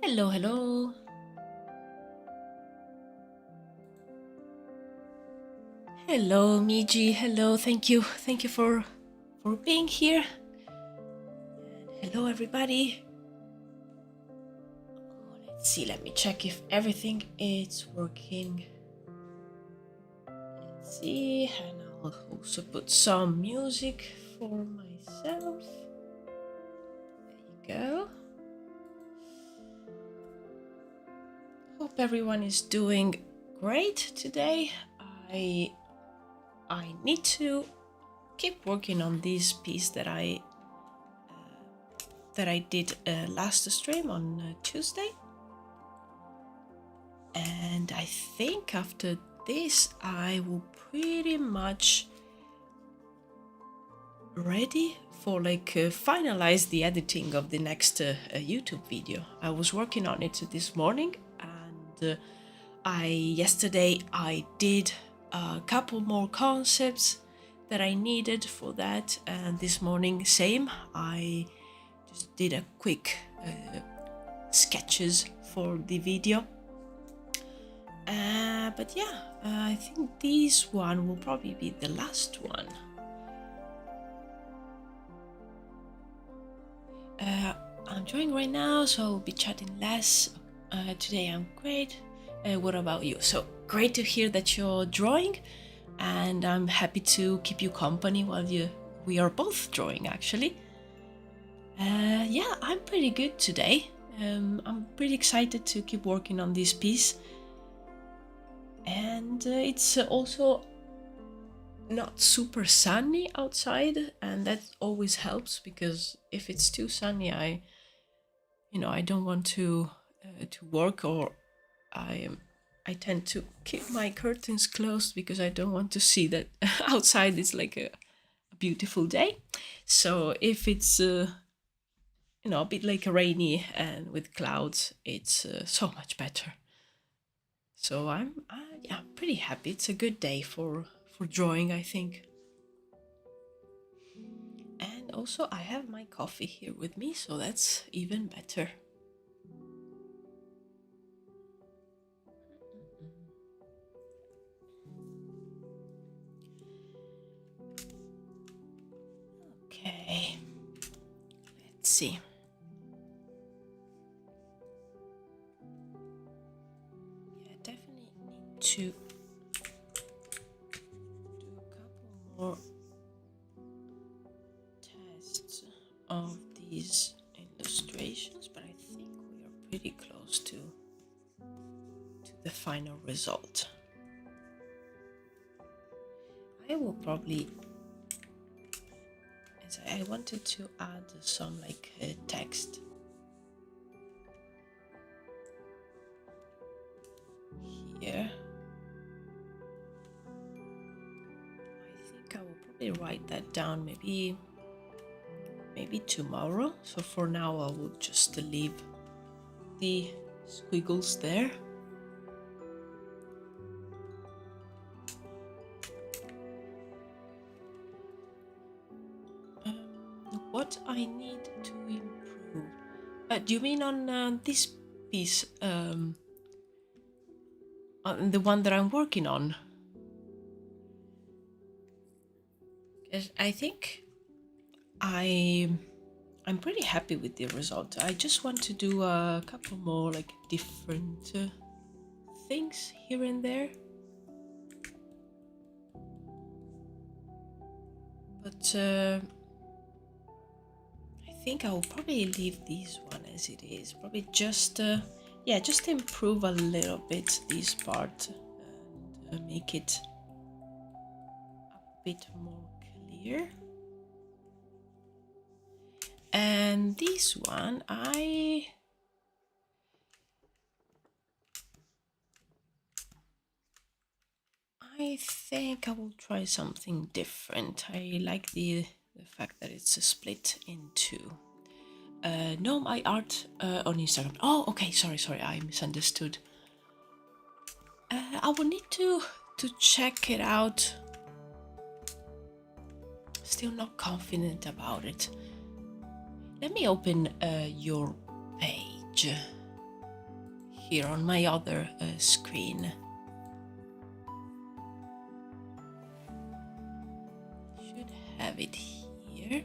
Hello, hello. Hello, Miji. Hello, thank you. Thank you for being here. And hello, everybody. Let's see, let me check if everything is working. Let's see, and I'll also put some music for myself. There you go. Hope everyone is doing great today. I need to keep working on this piece that I did last stream on Tuesday, and I think after this I will pretty much ready for finalize the editing of the next YouTube video. I was working on it this morning, and yesterday I did a couple more concepts that I needed for that, and this morning same, I just did a quick sketches for the video. But yeah, I think this one will probably be the last one. I'm drawing right now, so I'll be chatting less. Today I'm great. What about you? So great to hear that you're drawing, and I'm happy to keep you company while we are both drawing actually. Yeah, I'm pretty good today. I'm pretty excited to keep working on this piece, and it's also not super sunny outside, and that always helps, because if it's too sunny, I don't want to work, or I tend to keep my curtains closed because I don't want to see that outside is like a beautiful day. So if it's a bit like rainy and with clouds, it's so much better. So I'm pretty happy. It's a good day for drawing, I think. And also I have my coffee here with me, so that's even better. Okay, let's see. Yeah, definitely need to do a couple more tests of these illustrations, but I think we are pretty close to the final result. I will probably, as I wanted to add some text here. I think I will probably write that down maybe tomorrow. So for now I will just leave the squiggles there. What I need to improve? Do you mean on this piece, on the one that I'm working on? Because I think I'm pretty happy with the result. I just want to do a couple more different things here and there. But I think I will probably leave this one as it is. Probably just just improve a little bit this part and make it a bit more clear. And this one, I think I will try something different. I like the fact that it's split in two. No, my art on Instagram. Oh, okay, sorry, I misunderstood. I will need to check it out. Still not confident about it. Let me open your page. here on my other screen. Should have it here.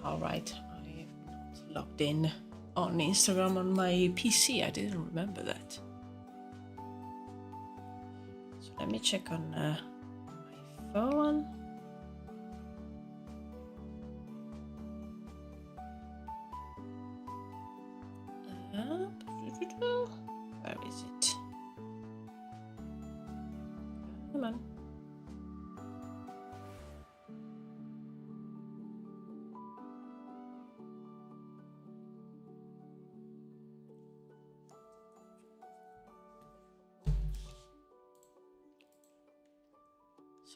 All right, I'm not logged in on Instagram on my PC. I didn't remember that. So let me check on my phone. Where is it? Come on.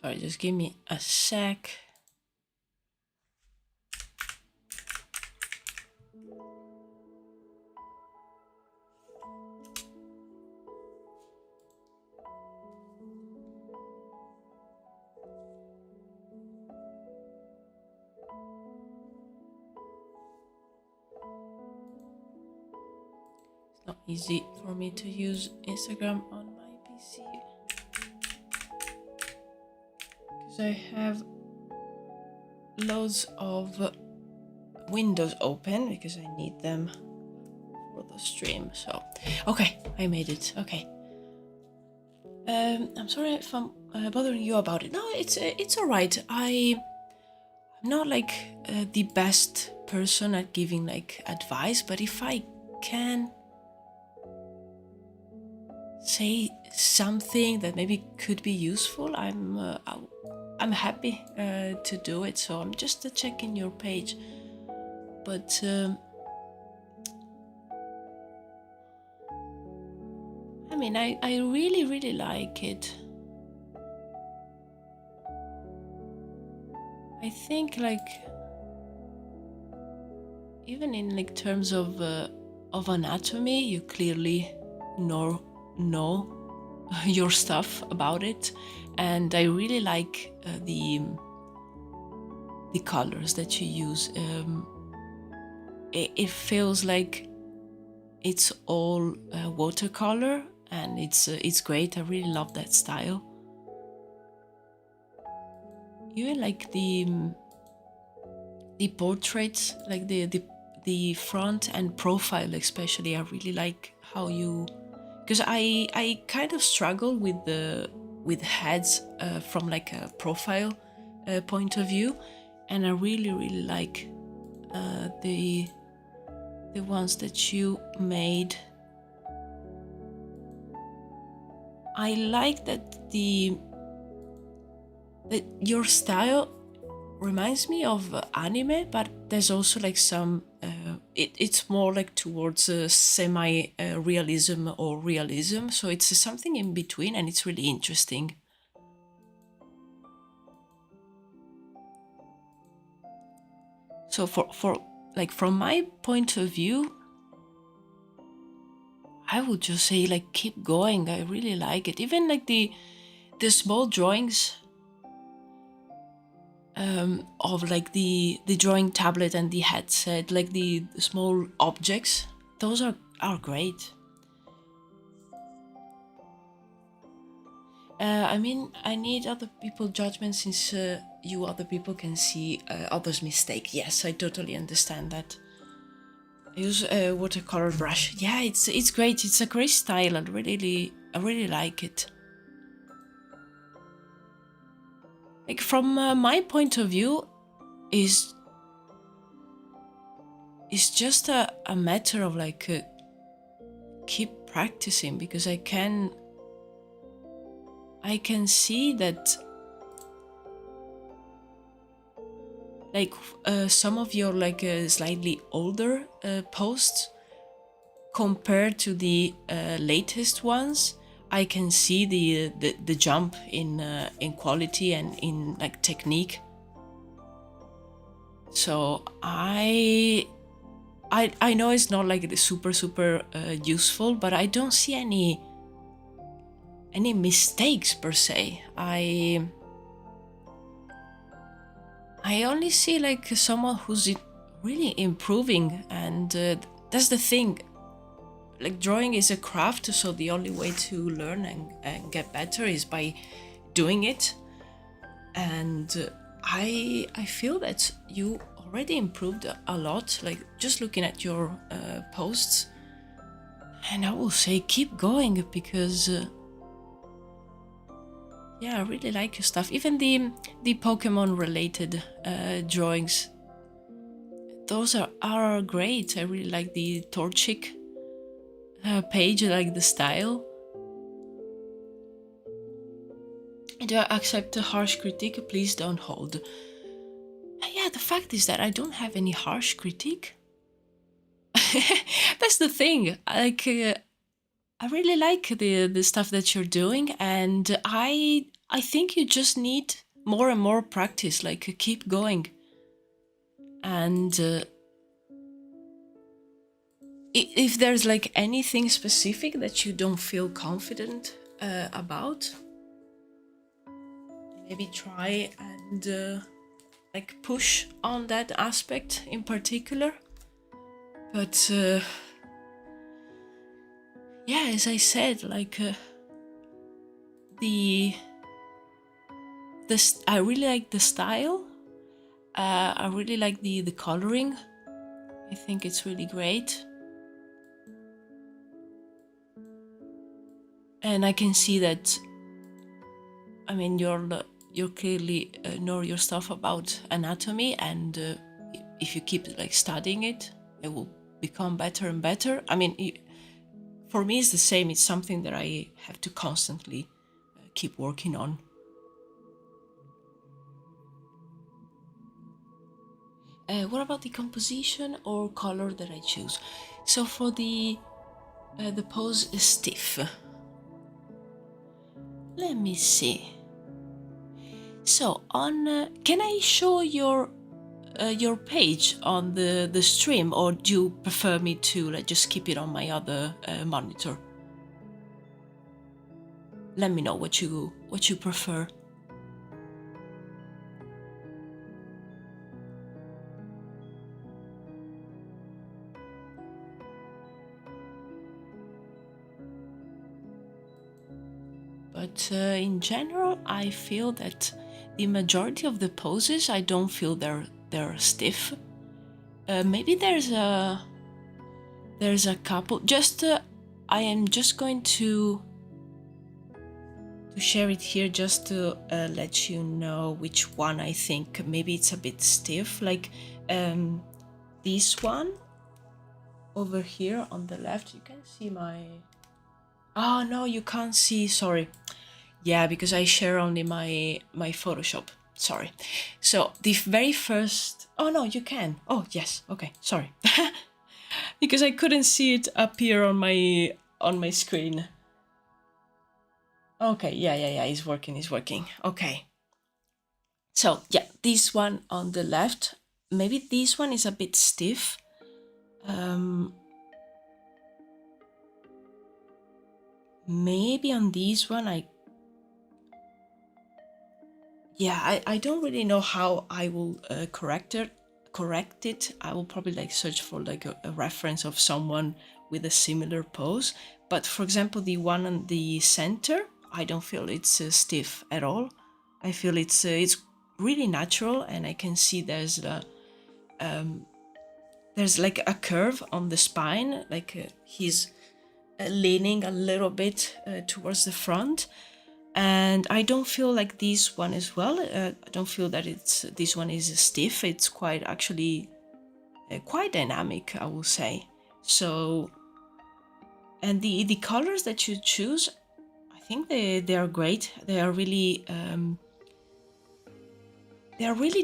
Sorry, just give me a sec. It's not easy for me to use Instagram on my PC. I have loads of windows open because I need them for the stream. So, okay, I made it. Okay. I'm sorry if I'm bothering you about it. No, it's all right. I'm not like the best person at giving like advice, but if I can say something that maybe could be useful, I'm happy to do it. So I'm just checking your page, but I mean, I really like it. I think like even in like terms of anatomy, you clearly know your stuff about it, and I really like the colors that you use. It feels like it's all watercolor, and it's great. I really love that style. Even like the portraits, like the front and profile especially, I really like how you, because I kind of struggle with heads from like a profile point of view, and I really like the ones that you made. I like that your style reminds me of anime, but there's also like some it's more like towards semi realism or realism, so it's something in between, and it's really interesting. So for like from my point of view, I would just say like keep going. I really like it. Even like the small drawings of like the drawing tablet and the headset, like the small objects, those are great. I mean, I need other people's judgment, since you other people can see others' mistake. Yes, I totally understand that. I use a watercolor brush. Yeah, it's great. It's a great style. I really like it. Like from my point of view, is it's just a matter of like keep practicing, because I can see that like some of your like slightly older posts compared to the latest ones, I can see the jump in quality and in like technique. So I know it's not like the super useful, but I don't see any mistakes per se. I only see like someone who's really improving, and that's the thing. Like drawing is a craft, so the only way to learn and get better is by doing it. And I feel that you already improved a lot, like just looking at your posts. And I will say keep going, because yeah, I really like your stuff. Even the Pokemon related drawings, those are great. I really like the Torchic page, I like the style. Do I accept a harsh critique? Please don't hold. Yeah, the fact is that I don't have any harsh critique. That's the thing. Like, I really like the stuff that you're doing, and I think you just need more and more practice. Like, keep going. And if there's like anything specific that you don't feel confident about, maybe try and like push on that aspect in particular. But yeah, as I said, like I really like the style. I really like the coloring. I think it's really great. And I can see that, I mean, you're clearly know your stuff about anatomy, and if you keep like studying it, it will become better and better. I mean, for me, it's the same. It's something that I have to constantly keep working on. What about the composition or color that I choose? So for the pose is stiff. Let me see. So on, can I show your page on the stream, or do you prefer me to like just keep it on my other monitor? Let me know what you prefer. But in general, I feel that the majority of the poses, I don't feel they're stiff. Maybe there's a couple. Just I am just going to share it here, just to let you know which one I think maybe it's a bit stiff. Like this one over here on the left. You can see my. Oh no, you can't see. Sorry. Yeah, because I share only my Photoshop. Sorry. So the very first. Oh no, you can. Oh yes. Okay. Sorry. Because I couldn't see it appear on my screen. Okay. Yeah. It's working. Okay. So yeah, this one on the left. Maybe this one is a bit stiff. Maybe on this one I don't really know how I will correct it. I will probably like search for like a reference of someone with a similar pose. But for example, the one on the center, I don't feel it's stiff at all. I feel it's really natural, and I can see there's like a curve on the spine, like he's leaning a little bit towards the front. And I don't feel like this one as well. I don't feel that this one is stiff. It's quite actually quite dynamic, I will say. So, and the colors that you choose, I think they are great. They are really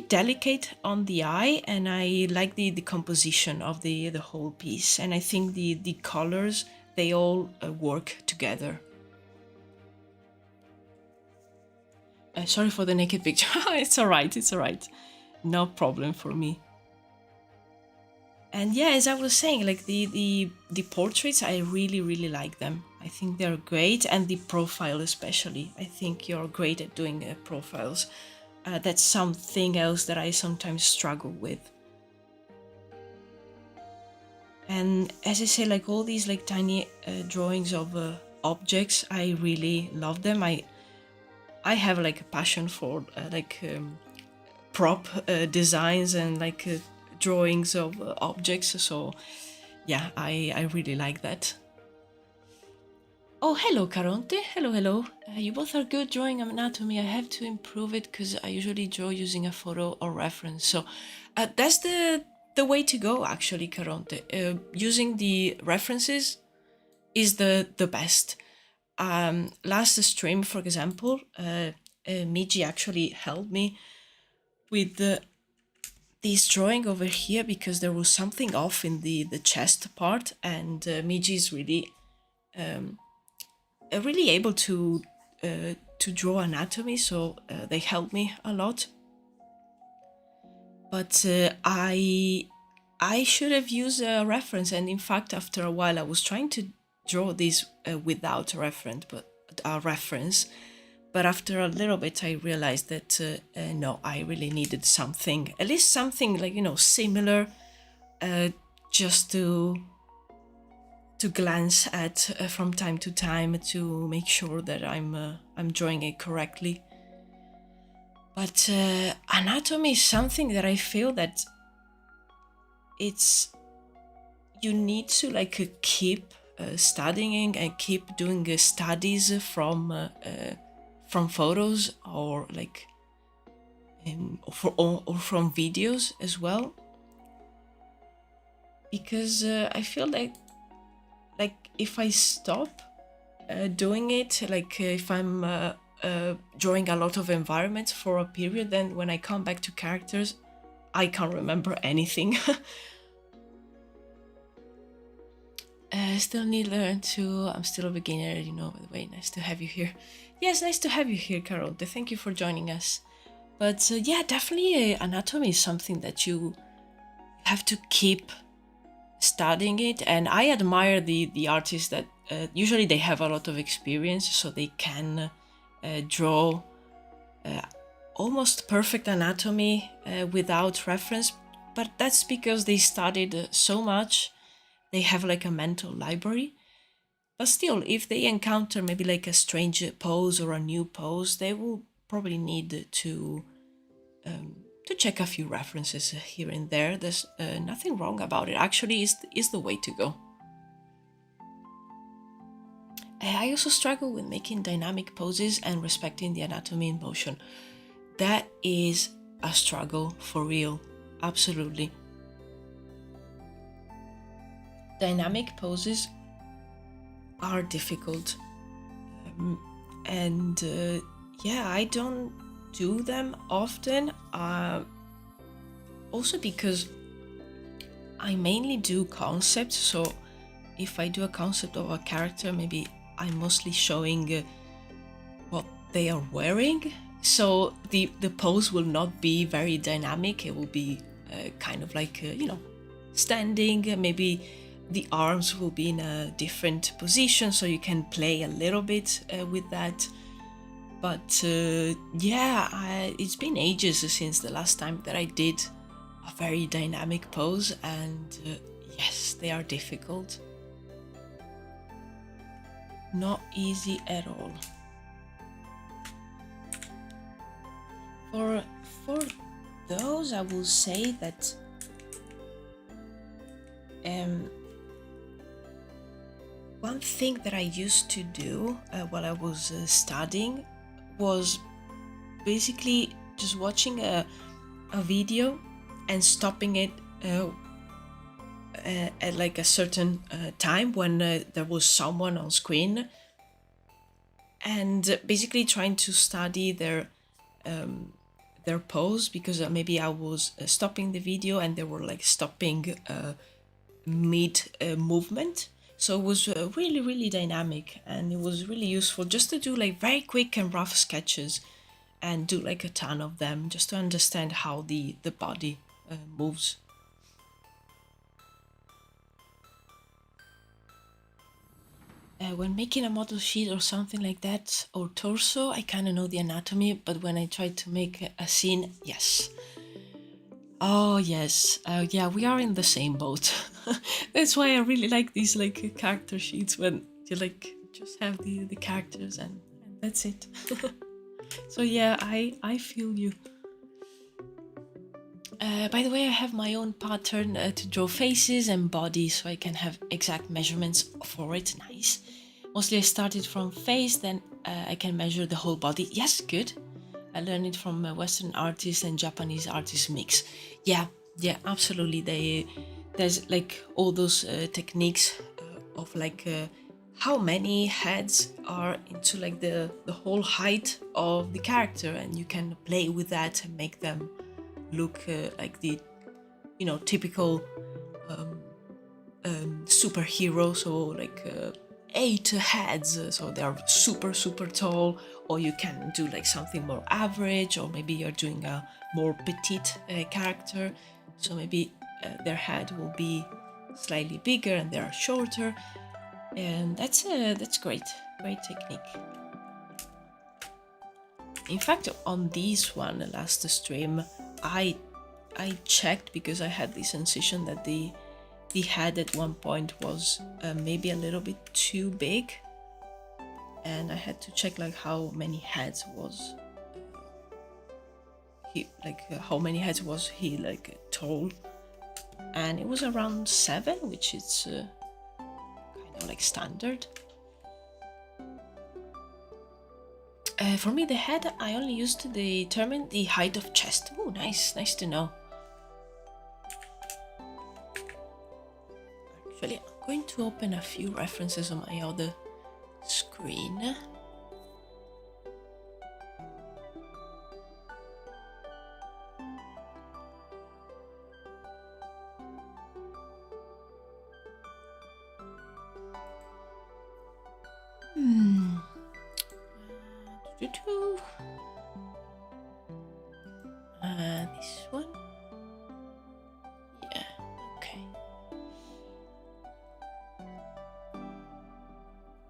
delicate on the eye, and I like the composition of the whole piece. And I think the colors, they all work together. Sorry for the naked picture. It's all right. It's all right. No problem for me. And yeah, as I was saying, like the portraits, I really like them. I think they're great, and the profile especially. I think you're great at doing profiles. That's something else that I sometimes struggle with. And as I say, like all these like tiny drawings of objects, I really love them. I have like a passion for prop designs and like drawings of objects. So yeah, I really like that. Oh, hello, Caronte. Hello. You both are good drawing anatomy. I have to improve it because I usually draw using a photo or reference. So that's the way to go, actually, Caronte. Using the references is the best. Last stream, for example, Miji actually helped me with this drawing over here because there was something off in the chest part, and Miji is really really able to draw anatomy, so they helped me a lot. But I should have used a reference, and in fact, after a while, I was trying to draw this without a reference, but after a little bit, I realized that no, I really needed something, at least something like similar, just to glance at from time to time to make sure that I'm drawing it correctly. But anatomy is something that I feel that you need to like keep studying and keep doing studies from photos or like or from videos as well, because I feel like if I stop doing it, like if I'm drawing a lot of environments for a period, then when I come back to characters, I can't remember anything. Still need to learn to. I'm still a beginner, by the way. Nice to have you here. Yes, nice to have you here, Carol. Thank you for joining us. But yeah, definitely anatomy is something that you have to keep studying it, and I admire the artists that usually they have a lot of experience, so they can draw almost perfect anatomy without reference, but that's because they studied so much, they have like a mental library. But still, if they encounter maybe like a strange pose or a new pose, they will probably need to check a few references here and there. There's nothing wrong about it. Actually, is the way to go. I also struggle with making dynamic poses and respecting the anatomy in motion. That is a struggle for real. Absolutely. Dynamic poses are difficult. And yeah, I don't do them often. Also because I mainly do concepts. So if I do a concept of a character, maybe I'm mostly showing what they are wearing. So the pose will not be very dynamic. It will be kind of like, standing. Maybe the arms will be in a different position, so you can play a little bit with that. But yeah, it's been ages since the last time that I did a very dynamic pose, and yes, they are difficult. Not easy at all. For those, I will say that one thing that I used to do while I was studying was basically just watching a video and stopping it at like a certain time when there was someone on screen, and basically trying to study their pose, because maybe I was stopping the video and they were like stopping mid movement. So it was really, really dynamic, and it was really useful just to do like very quick and rough sketches and do like a ton of them just to understand how the body moves. When making a model sheet or something like that, or torso, I kind of know the anatomy, but when I try to make a scene, yes. Oh yes, yeah, we are in the same boat. That's why I really like these like character sheets, when you like just have the characters and that's it. So yeah, I feel you. By the way, I have my own pattern to draw faces and bodies, so I can have exact measurements for it. Nice. Mostly I started from face, then I can measure the whole body. Yes, good. I learned it from Western artists and Japanese artists mix. Yeah, absolutely. There's like all those techniques of like how many heads are into like the whole height of the character, and you can play with that and make them look like the typical superhero. So like 8 heads, so they are super tall, or you can do like something more average, or maybe you're doing a more petite character, so maybe their head will be slightly bigger and they are shorter, and that's great technique. In fact, on this one last stream, I checked, because I had the sensation that the head at one point was maybe a little bit too big, and I had to check like how many heads was he like tall, and it was around 7, which is kind of like standard. For me, the head I only used to determine the height of chest. Oh, nice to know. Actually, I'm going to open a few references on my other screen. This one. Yeah, okay.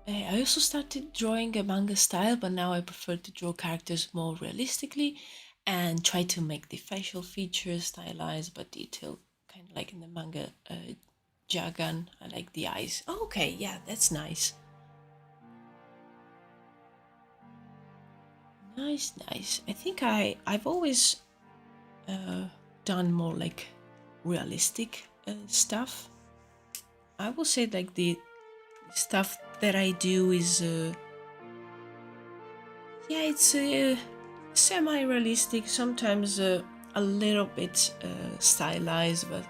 I also started drawing a manga style, but now I prefer to draw characters more realistically and try to make the facial features stylized but detailed, kind of like in the manga Jagan. I like the eyes. Oh, okay, yeah, that's nice. Nice. I think I've always done more like realistic stuff. I will say like the stuff that I do is it's semi-realistic, sometimes a little bit stylized, but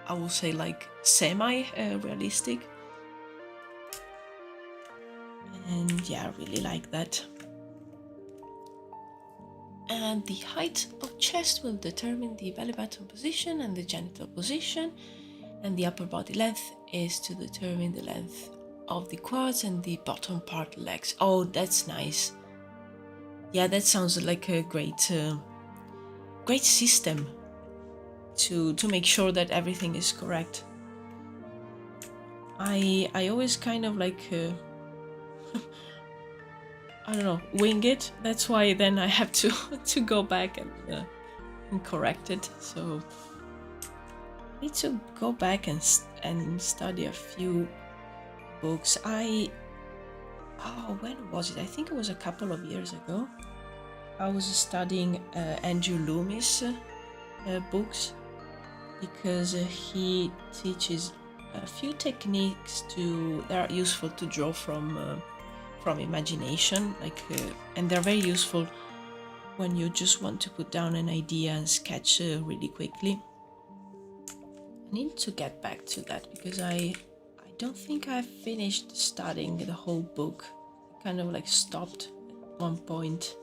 I will say like semi-realistic. And yeah, I really like that. And the height of chest will determine the belly button position and the genital position, and the upper body length is to determine the length of the quads and the bottom part legs. Oh, that's nice. Yeah, that sounds like a great system to make sure that everything is correct. I always kind of like I don't know, wing it. That's why then I have to go back and correct it. So I need to go back and study a few books. When was it? I think it was a couple of years ago. I was studying Andrew Loomis books, because he teaches a few techniques that are useful to draw from imagination, and they're very useful when you just want to put down an idea and sketch really quickly. need to get back to that because I don't think I finished studying the whole book. I kind of like stopped at one point.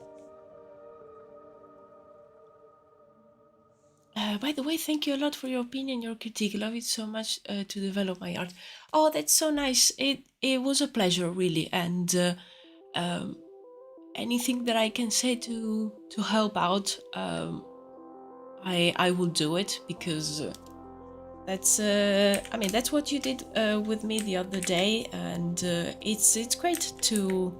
By the way, thank you a lot for your opinion, your critique. Love it so much to develop my art. Oh, that's so nice. It was a pleasure, really, and um, anything that I can say to help out, I will do it because that's I mean that's what you did with me the other day, and it's great to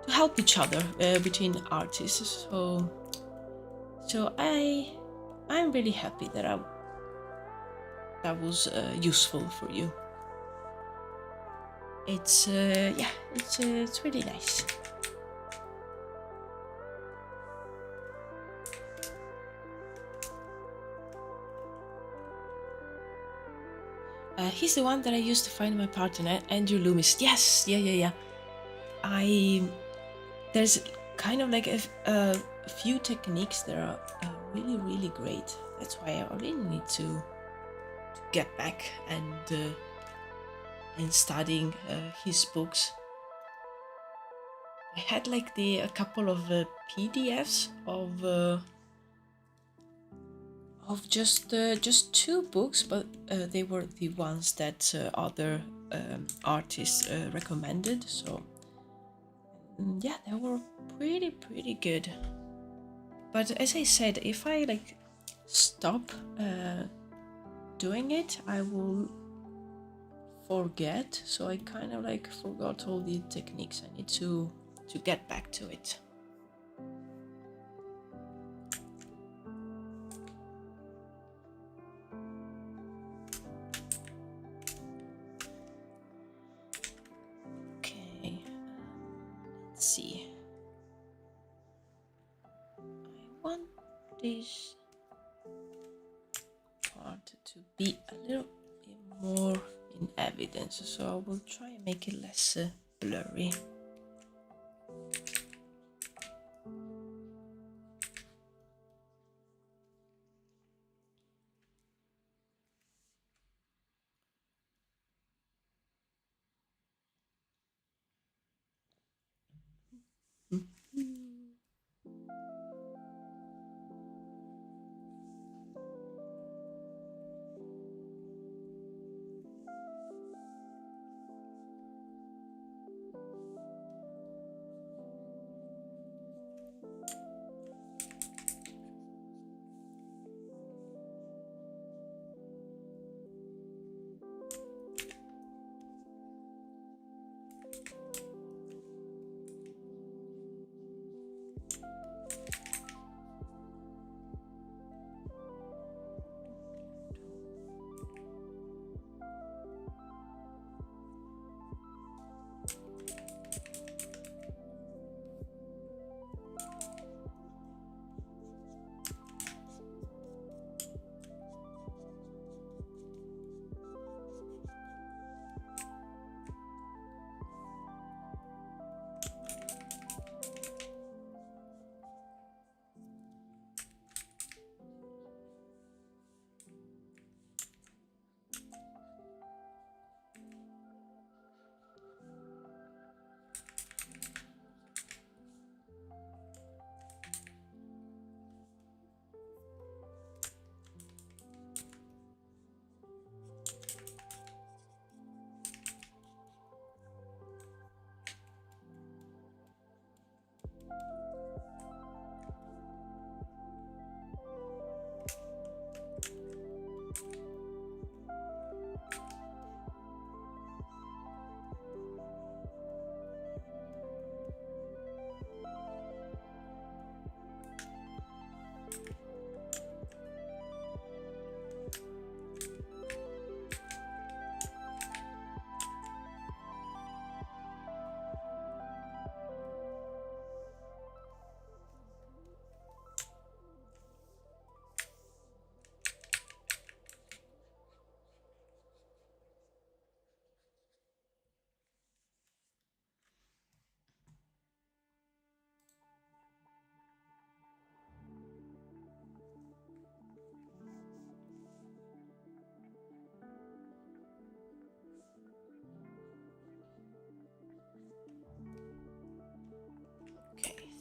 help each other between artists. So I'm really happy that that was useful for you. It's yeah, it's really nice. He's the one that I used to find my partner, Andrew Loomis. Yes, yeah. There's kind of like a few techniques that are really great. That's why I really need to get back and studying his books. I had like a couple of PDFs of just two books, but they were the ones that other artists recommended. So yeah, they were pretty good. But as I said, if I like stop doing it, I will forget. So I kind of like forgot all the techniques. I need to get back to it. Okay, let's see. I want this part to be a little bit more in evidence, so I will try and make it less blurry.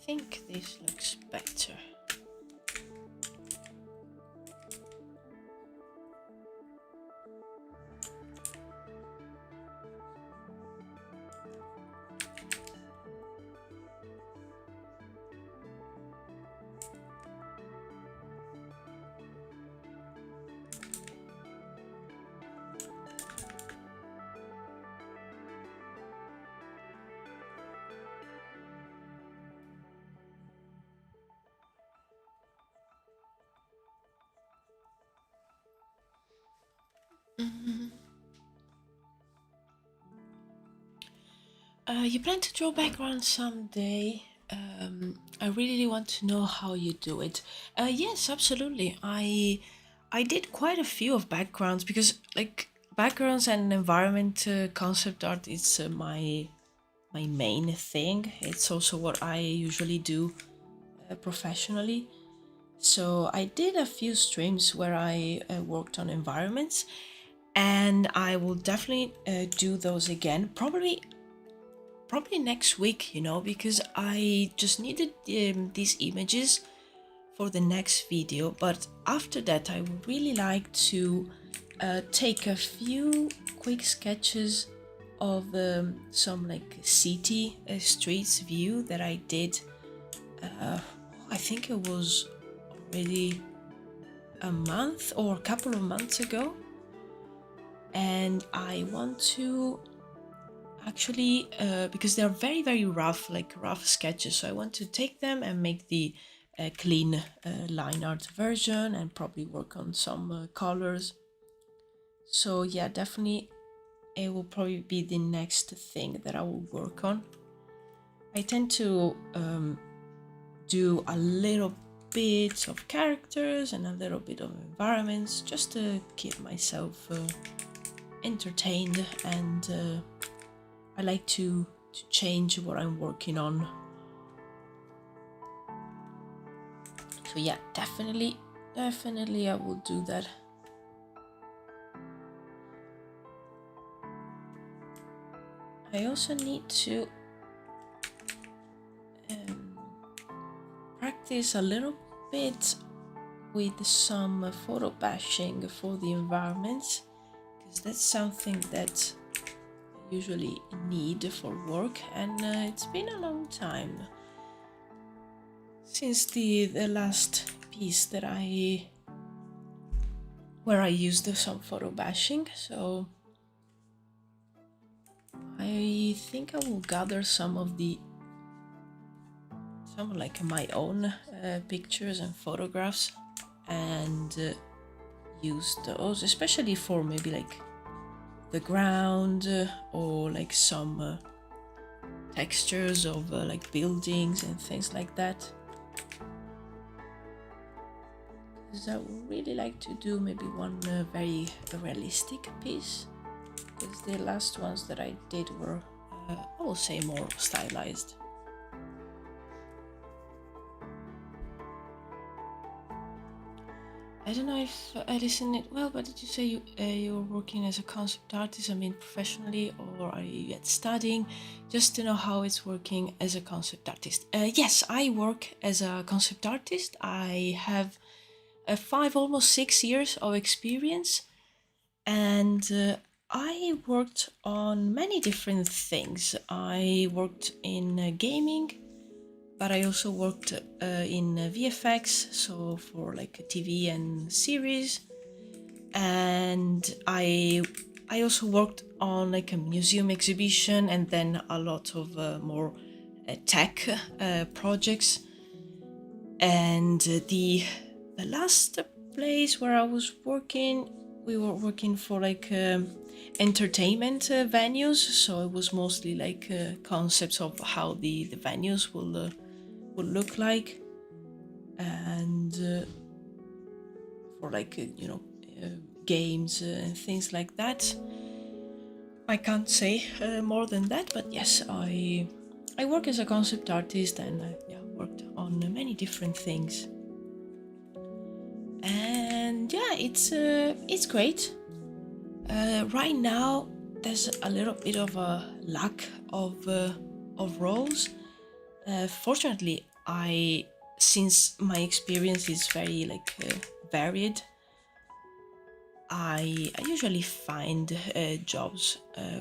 think this looks better. You plan to draw background someday? I really want to know how you do it. Yes, absolutely. I did quite a few of backgrounds because like backgrounds and environment concept art is my main thing. It's also what I usually do professionally. So I did a few streams where I worked on environments, and I will definitely do those again. Probably next week, because I just needed these images for the next video. But after that, I would really like to take a few quick sketches of some like city streets view that I did. I think it was already a month or a couple of months ago, and I want to actually because they're very rough, like rough sketches, so I want to take them and make the clean line art version and probably work on some colors. So yeah, definitely it will probably be the next thing that I will work on. I tend to do a little bit of characters and a little bit of environments just to keep myself entertained, and I like to change what I'm working on. So yeah, definitely I will do that. I also need to practice a little bit with some photo bashing for the environments, because that's something that I usually need for work, and it's been a long time since the last piece that where I used some photo bashing. So I think I will gather some like my own pictures and photographs and use those, especially for maybe like the ground or like some textures of like buildings and things like that. Because I would really like to do maybe one very realistic piece, because the last ones that I did were, I will say, more stylized. I don't know if I listened it well, but did you say you're working as a concept artist? I mean, professionally, or are you yet studying? Just to know how it's working as a concept artist. Yes, I work as a concept artist. I have 5, almost 6 years of experience, and I worked on many different things. I worked in gaming, but I also worked in VFX, so for like TV and series, and I also worked on like a museum exhibition, and then a lot of more tech projects. And the last place where I was working, we were working for like entertainment venues, so it was mostly like concepts of how the venues will look like, and for like games and things like that. I can't say more than that, but yes, I work as a concept artist, and worked on many different things. And yeah, it's great. Right now, there's a little bit of a lack of roles. Fortunately, since my experience is very like varied, I usually find jobs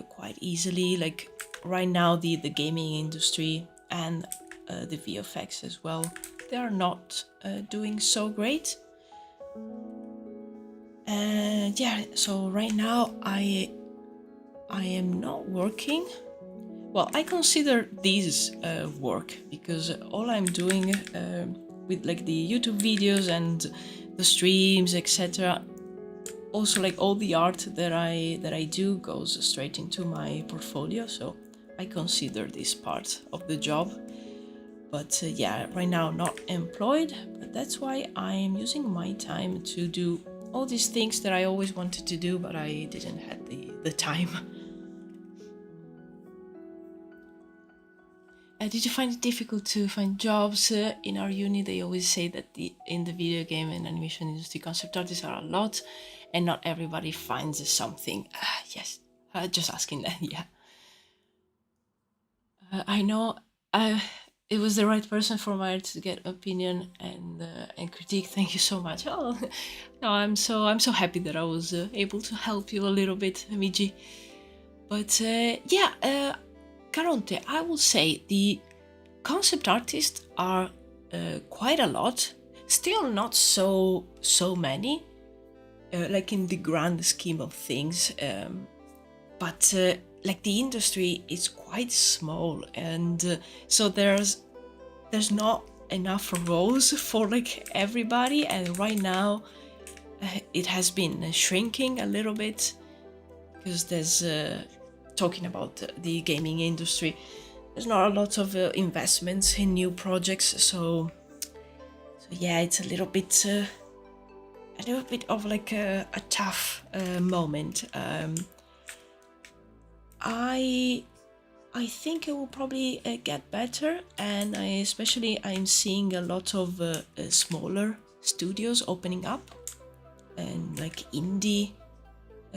quite easily. Like right now, the gaming industry and the VFX as well, they are not doing so great. And yeah, so right now I am not working. Well, I consider these work because all I'm doing with like the YouTube videos and the streams, etc. Also, like all the art that I do goes straight into my portfolio, so I consider this part of the job. But yeah, right now not employed, but that's why I'm using my time to do all these things that I always wanted to do, but I didn't have the time. Did you find it difficult to find jobs in our uni? They always say that in the video game and animation industry, concept artists are a lot, and not everybody finds something. Yes, just asking that. Yeah, I know. It was the right person for my to get opinion and critique. Thank you so much. Oh, no, I'm so happy that I was able to help you a little bit, Miji. But yeah. Caronte, I will say the concept artists are quite a lot, still not so many, like in the grand scheme of things. But like the industry is quite small, and so there's not enough roles for like everybody. And right now, it has been shrinking a little bit because there's. Talking about the gaming industry, there's not a lot of investments in new projects, so yeah, it's a little bit of like a tough moment. I think it will probably get better, and I'm seeing a lot of smaller studios opening up, and like indie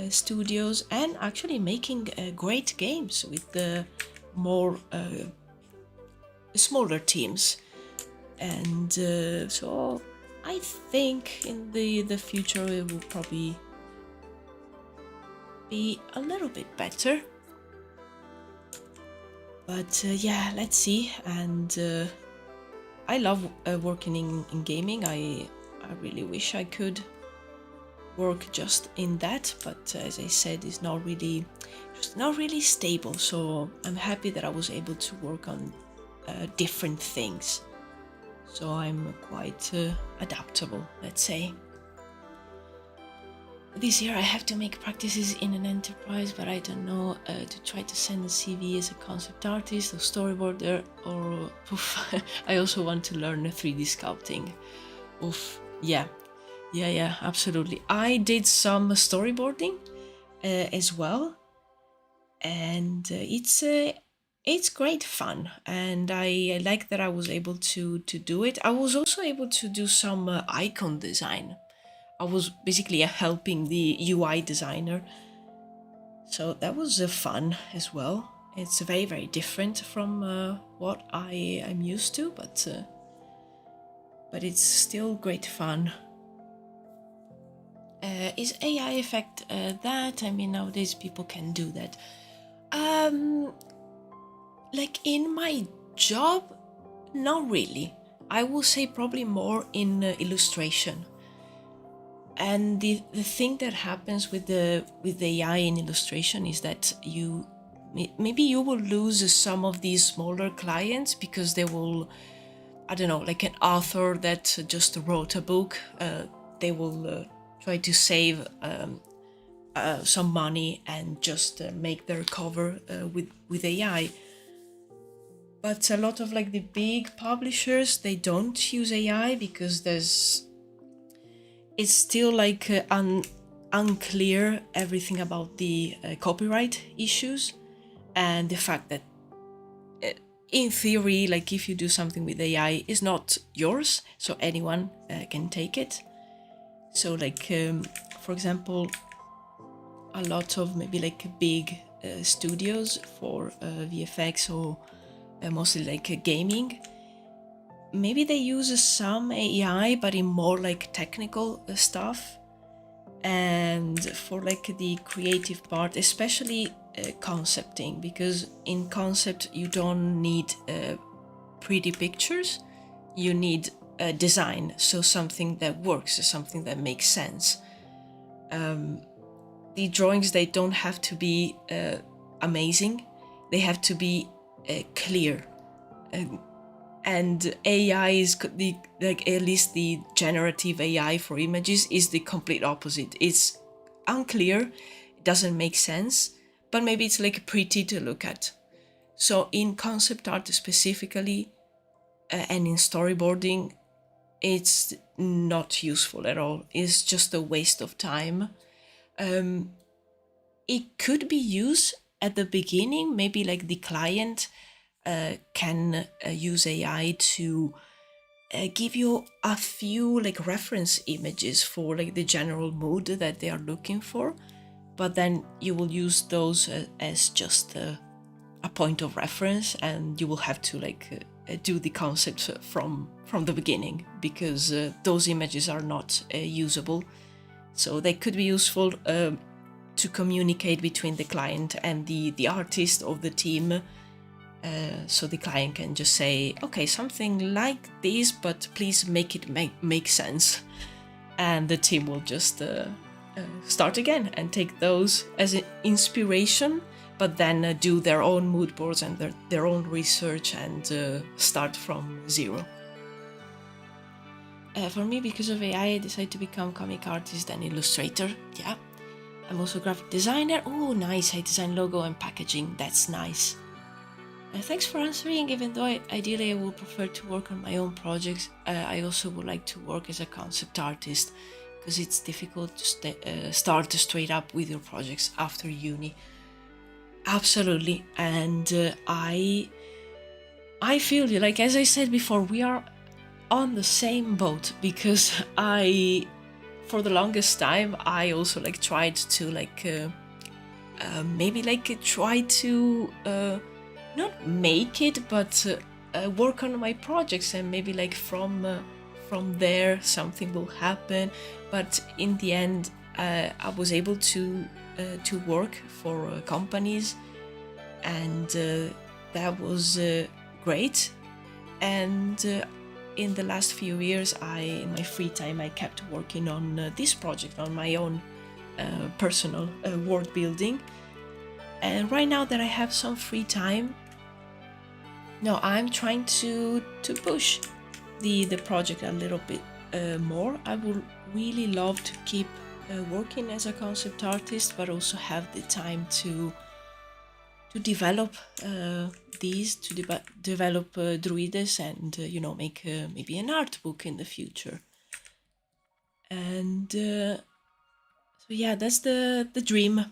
studios, and actually making great games with the more smaller teams. And so I think in the future it will probably be a little bit better. But yeah, let's see. And I love working in gaming. I really wish I could work just in that, but as I said, it's not really stable, so I'm happy that I was able to work on different things, so I'm quite adaptable, let's say. This year I have to make practices in an enterprise, but I don't know to try to send a CV as a concept artist or storyboarder, or I also want to learn 3D sculpting. Yeah, absolutely. I did some storyboarding as well, and it's great fun, and I like that I was able to do it. I was also able to do some icon design. I was basically helping the UI designer, so that was fun as well. It's very, very different from what I am used to, but it's still great fun. Is AI affect that? I mean, nowadays people can do that. Like in my job, not really. I will say probably more in illustration. And the thing that happens with the AI in illustration is that maybe you will lose some of these smaller clients because they will, I don't know, like an author that just wrote a book, they will try to save some money and just make their cover with AI. But a lot of like the big publishers, they don't use AI because it's still like unclear everything about the copyright issues, and the fact that in theory, like if you do something with AI, it's not yours, so anyone can take it. So like for example, a lot of maybe like big studios for VFX or mostly like gaming, maybe they use some AI, but in more like technical stuff. And for like the creative part, especially concepting, because in concept you don't need pretty pictures, you need a design, so something that works, something that makes sense. The drawings, they don't have to be amazing, they have to be clear. And AI is the, like, at least the generative AI for images is the complete opposite. It's unclear, it doesn't make sense, but maybe it's like pretty to look at. So in concept art specifically, and in storyboarding, it's not useful at all. It's just a waste of time. It could be used at the beginning, maybe like the client can use AI to give you a few like reference images for like the general mood that they are looking for, but then you will use those as just a point of reference, and you will have to like do the concept from the beginning, because those images are not usable. So they could be useful to communicate between the client and the artist of the team. So the client can just say, okay, something like this, but please make it make sense. And the team will just start again and take those as an inspiration, but then do their own mood boards and their own research and start from zero. For me, because of AI, I decided to become comic artist and illustrator. Yeah. I'm also a graphic designer. Oh, nice. I design logo and packaging. That's nice. Thanks for answering. Even though ideally I would prefer to work on my own projects, I also would like to work as a concept artist, because it's difficult to start straight up with your projects after uni. Absolutely. And I feel you. Like, as I said before, we are on the same boat, because for the longest time, I also like tried to like maybe like try to not make it, but work on my projects, and maybe like from there something will happen. But in the end, I was able to work for companies, and that was great. And in the last few years, in my free time, I kept working on this project, on my own personal world building. And right now that I have some free time, no, I'm trying to push the project a little bit more. I would really love to keep working as a concept artist, but also have the time to develop these, to develop Druwides, and make maybe an art book in the future. And so yeah, that's the dream.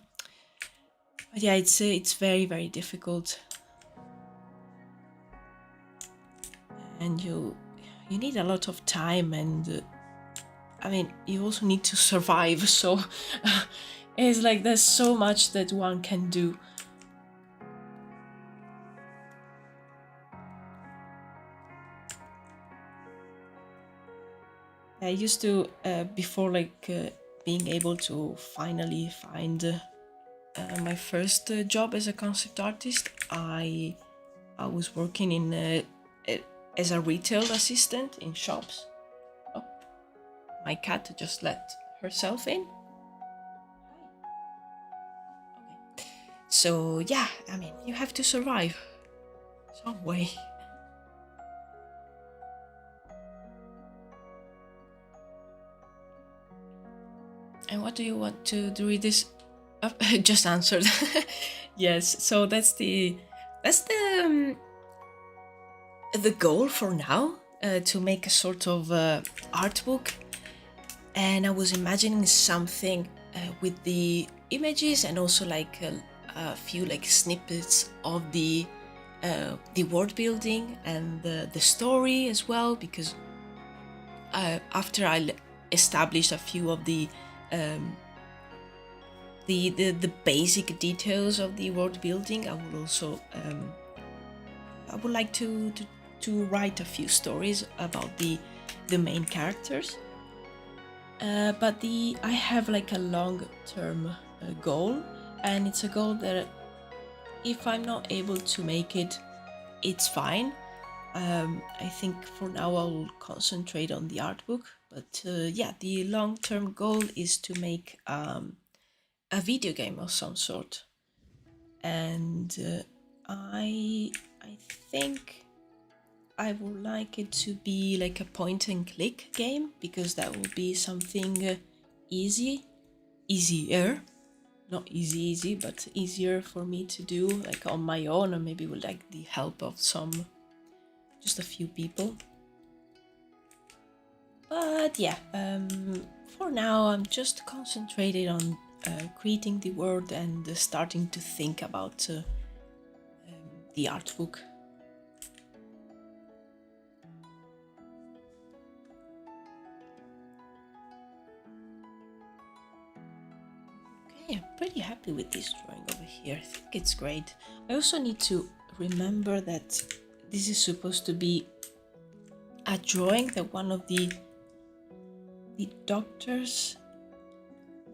But yeah, it's very, very difficult, and you need a lot of time, and I mean, you also need to survive. So it's like there's so much that one can do. I used to, before like being able to finally find my first job as a concept artist, I was working in as a retail assistant in shops. Oh, my cat just let herself in. Okay. So yeah, I mean, you have to survive some way. And what do you want to do with this? Just answered. Yes. So that's the goal for now, to make a sort of art book. And I was imagining something with the images, and also like a few like snippets of the world building and the story as well, because after I established a few of the basic details of the world building, I would also I would like to to write a few stories about the main characters. But I have like a long-term goal, and it's a goal that if I'm not able to make it, it's fine. I think for now I'll concentrate on the art book, but yeah, the long-term goal is to make a video game of some sort, and I think I would like it to be like a point and click game, because that will be something easier, not easy, but easier for me to do like on my own, or maybe with like the help of just a few people. But yeah, for now I'm just concentrated on creating the world and starting to think about the art book. I'm pretty happy with this drawing over here. I think it's great. I also need to remember that this is supposed to be a drawing that one of the doctors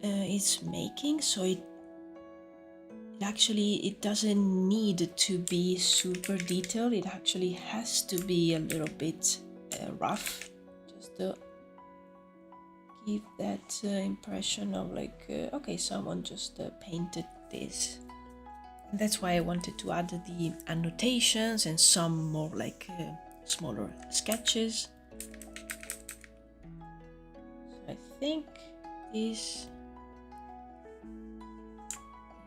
is making, so it doesn't need to be super detailed. It actually has to be a little bit rough, just to give that impression of like, okay, someone just painted this. And that's why I wanted to add the annotations and some more like smaller sketches. So I think this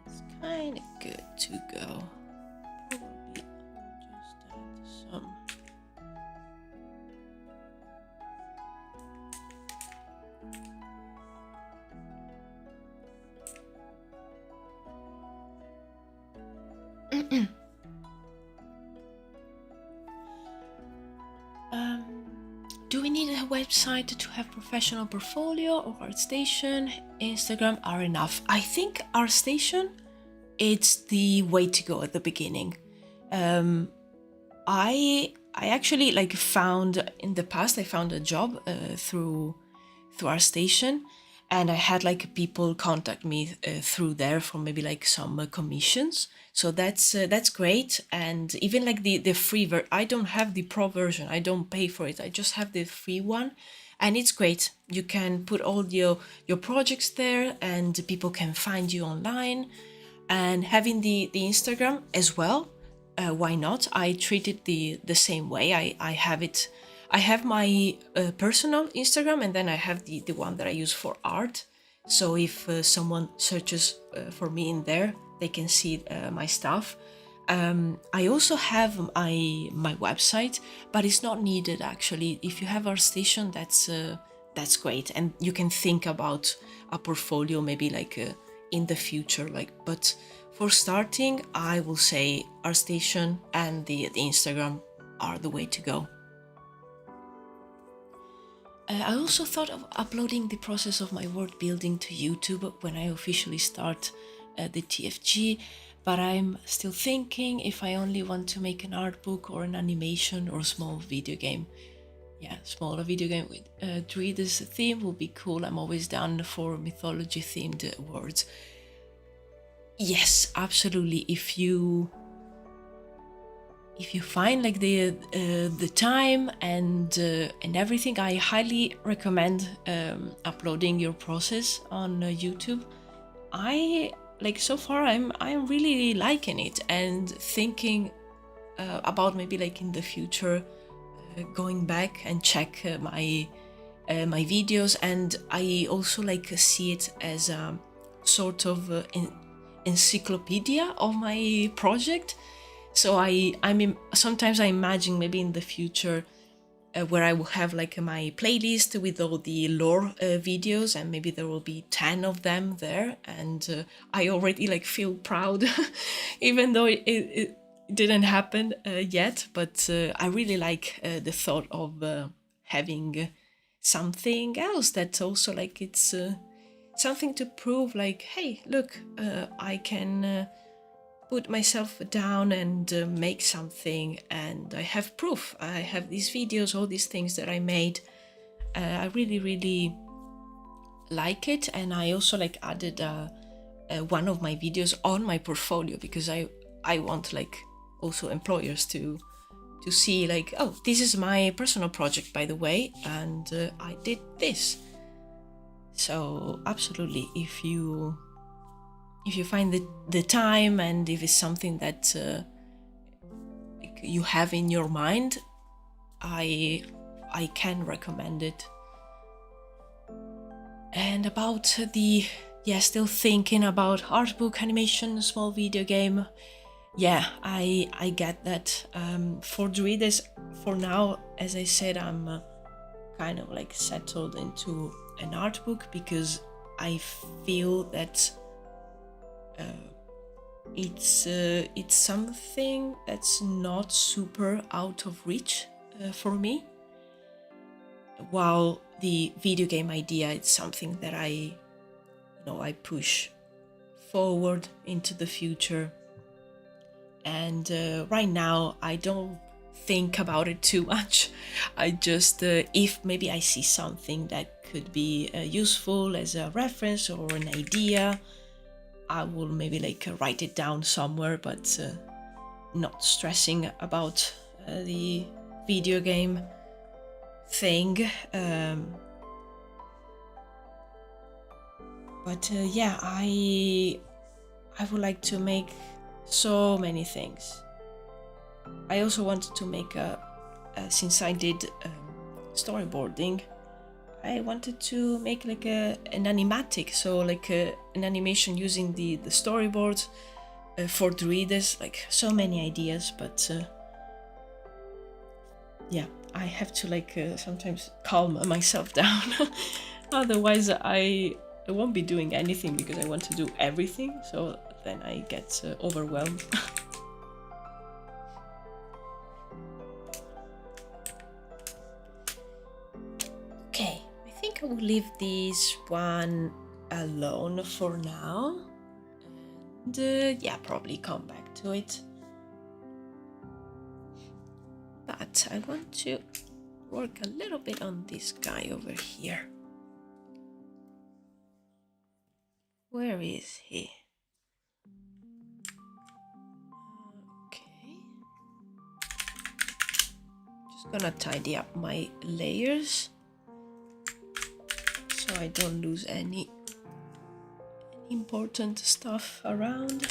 is kind of good to go. Probably just add some. Do we need a website to have professional portfolio, or ArtStation, Instagram are enough? I think ArtStation, it's the way to go at the beginning. I actually like found in the past, I found a job through ArtStation, and I had like people contact me through there for maybe like some commissions. So that's great. And even like the free I don't have the pro version. I don't pay for it. I just have the free one, and it's great. You can put all your projects there, and people can find you online. And having the Instagram as well, why not? I treat it the same way. I have it. I have my personal Instagram, and then I have the one that I use for art. So if someone searches for me in there, they can see my stuff. I also have my website, but it's not needed actually. If you have ArtStation, that's great, and you can think about a portfolio maybe like in the future. Like, but for starting, I will say ArtStation and the Instagram are the way to go. I also thought of uploading the process of my world building to YouTube when I officially start the TFG, but I'm still thinking if I only want to make an art book or an animation or a small video game. Yeah, smaller video game with Druwides theme will be cool. I'm always down for mythology themed words. Yes, absolutely. If you find like the time and everything, I highly recommend uploading your process on YouTube. I like so far I'm really liking it, and thinking about maybe like in the future going back and check my videos. And I also like see it as a sort of encyclopedia of my project. So sometimes I imagine maybe in the future where I will have like my playlist with all the lore videos, and maybe there will be 10 of them there. And I already like feel proud, even though it didn't happen yet. But I really like the thought of having something else that's also like it's something to prove, like, hey, look, I can put myself down and make something, and I have proof. I have these videos, all these things that I made. I really, really like it, and I also like added one of my videos on my portfolio, because I want like also employers to see like, oh, this is my personal project, by the way, and I did this. So absolutely, if you find the time, and if it's something that you have in your mind, I can recommend it. And about still thinking about art book, animation, small video game. Yeah, I get that. For Druides, for now, as I said, I'm kind of like settled into an art book, because I feel that it's something that's not super out of reach for me, while the video game idea is something that I push forward into the future. And right now I don't think about it too much. I just if maybe I see something that could be useful as a reference or an idea, I will maybe like write it down somewhere, but not stressing about the video game thing. But yeah, I would like to make so many things. I also wanted to make since I did storyboarding, I wanted to make like an animatic, so like an animation using the storyboards for Druides, like so many ideas, but yeah, I have to like sometimes calm myself down. Otherwise I won't be doing anything, because I want to do everything, so then I get overwhelmed. Okay, I think I will leave this one alone for now, and yeah, probably come back to it. But I want to work a little bit on this guy over here. Where is he? Okay. Just gonna tidy up my layers so I don't lose any important stuff around.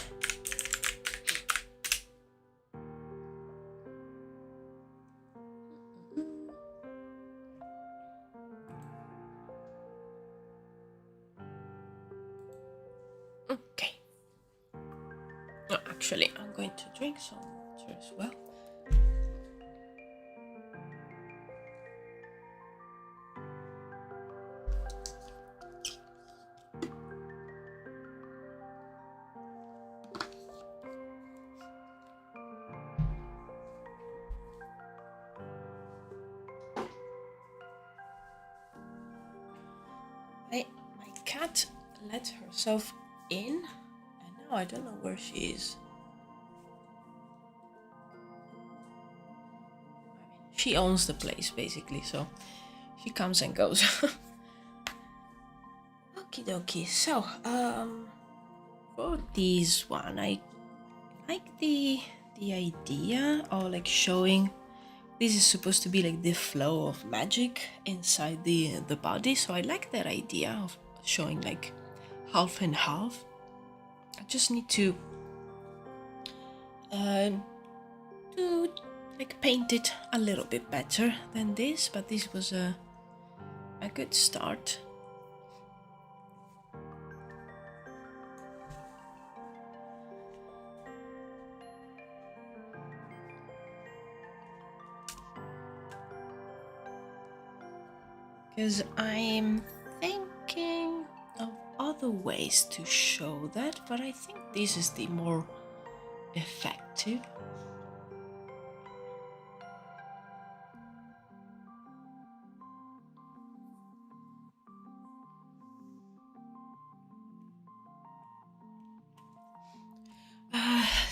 Okay. Oh, actually, I'm going to drink some water as well. My cat let herself in, and now I don't know where she is. She owns the place basically, so she comes and goes. Okie dokie. So, for this one, I like the idea of like showing this is supposed to be like the flow of magic inside the body. So I like that idea of showing like half and half. I just need to like paint it a little bit better than this, but this was a good start. Because I'm thinking of other ways to show that, but I think this is the more effective.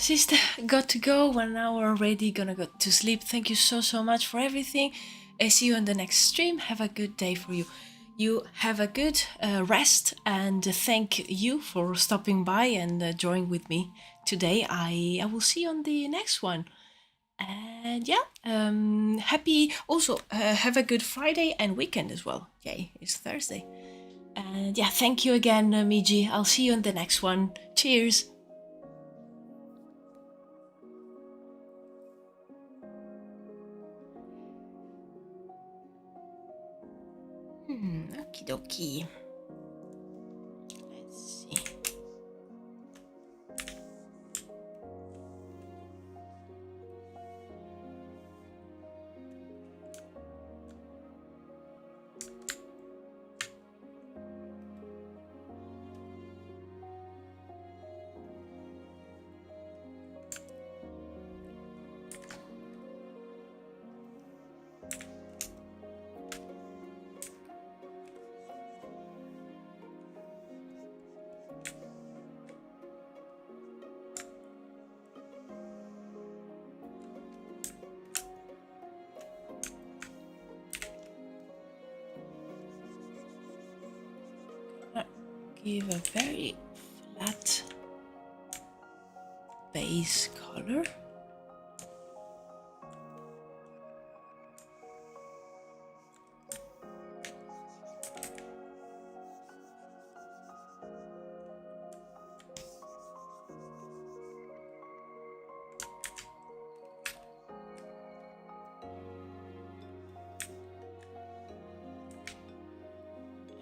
sister got to go. 1 hour already. Gonna go to sleep. Thank you so much for everything. I see you on the next stream. Have a good day for you. You have a good rest, and thank you for stopping by and joining with me today. I will see you on the next one. And yeah, happy also have a good Friday and weekend as well. Yay, it's Thursday. And yeah, thank you again, Miji. I'll see you on the next one. Cheers. Okie dokie. Let's see. Give a very flat base color.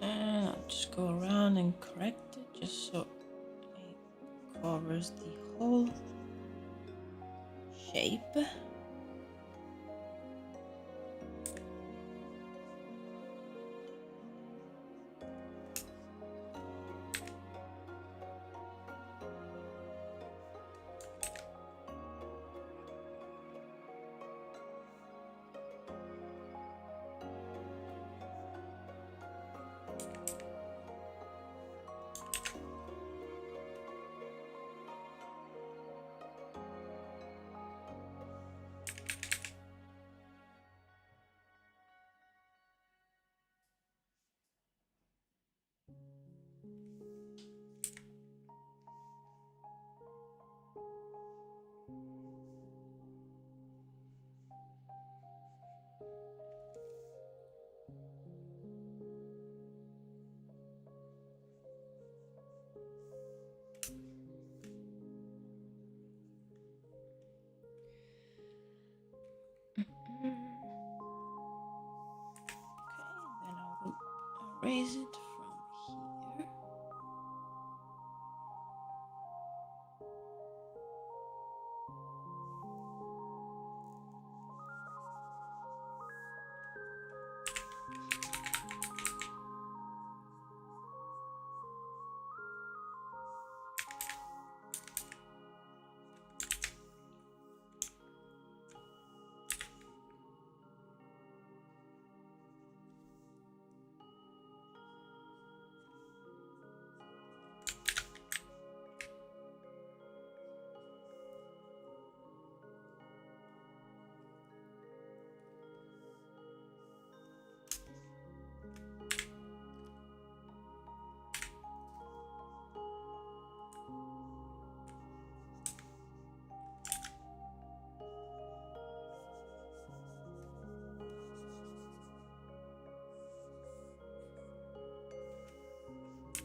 And I'll just go around and correct it just so it covers the whole shape. Raise it from here.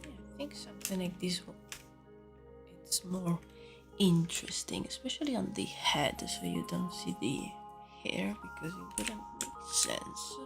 I think something like this it's more interesting, especially on the head, so you don't see the hair because it wouldn't make sense.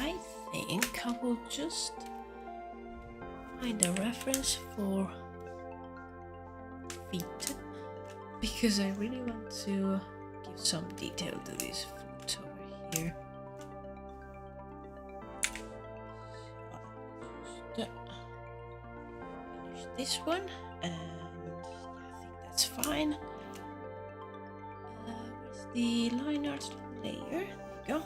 I think I will just find a reference for feet because I really want to give some detail to this foot over here. So finish this one, and I think that's fine. Where's the line art layer? There you go.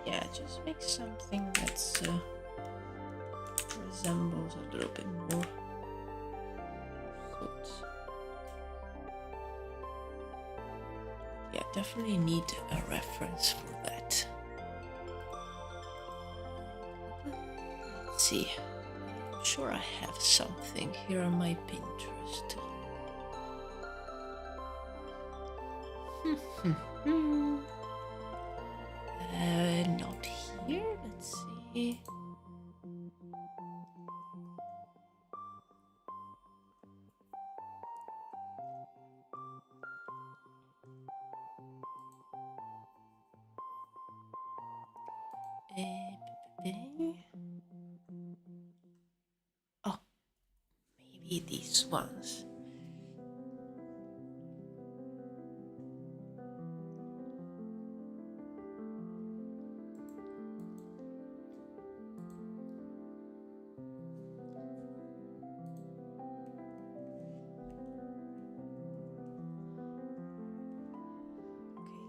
Yeah, just make something that's resembles a little bit more foot. Yeah, definitely need a reference for that. Let's see. I'm sure I have something here on my Pinterest. Not here. Let's see. Oh, maybe these ones.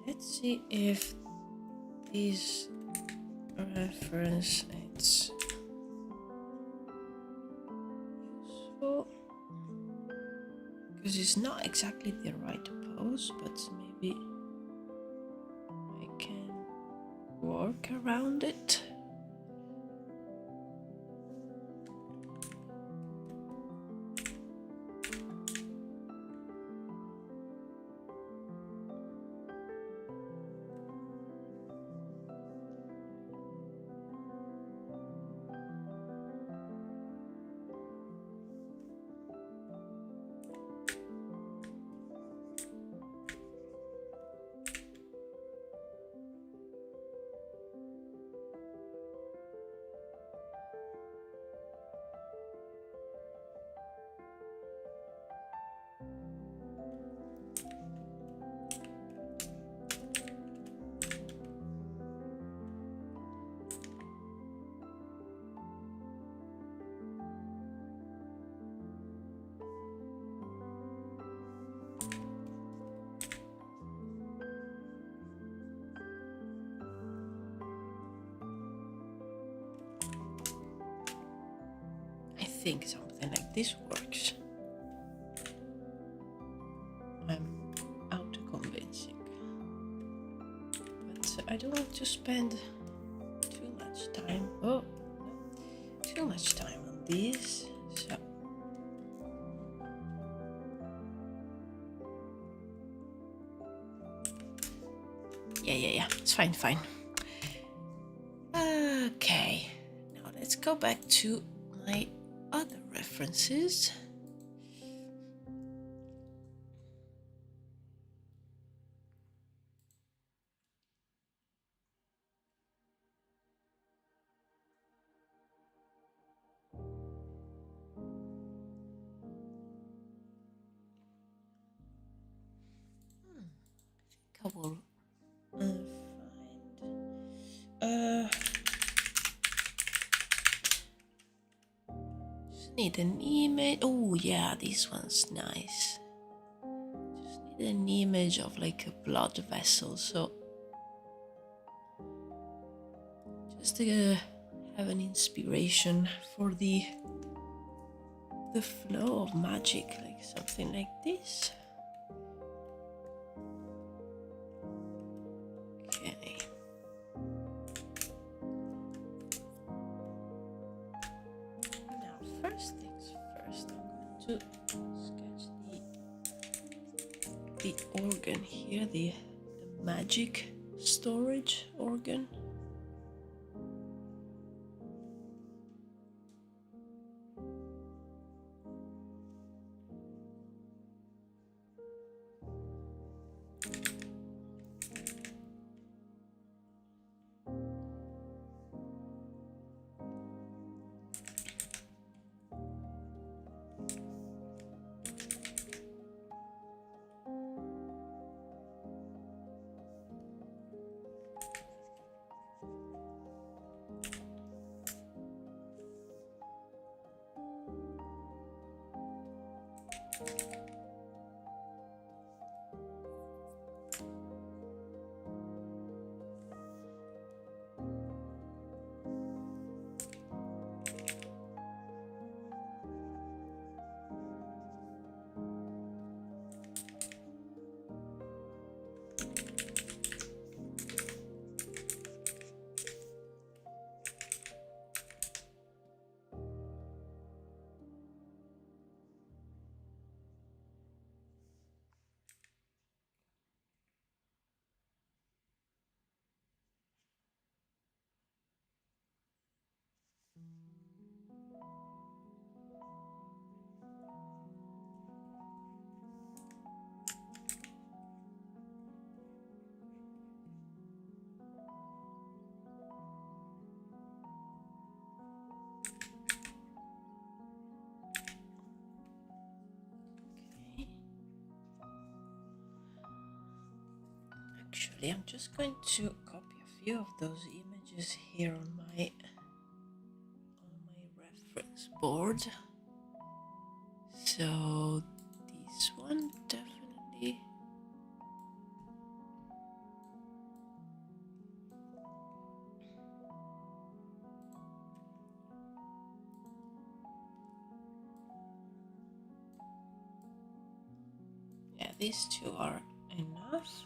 Let's see if this reference is useful, because it's not exactly the right pose, but maybe I can work around it. I think something like this works. I'm out convincing, but I don't want to spend too much time. Oh, too much time on this. So yeah. It's fine. Okay, now let's go back to my other references. I will find. Just need an image. Oh yeah, this one's nice. Just need an image of like a blood vessel, so just to have an inspiration for the flow of magic, like something like this. Okay. Now, first things first, I'm going to sketch the organ here, the magic storage organ. Actually, I'm just going to copy a few of those images here on my reference board. So this one definitely. Yeah, these two are enough.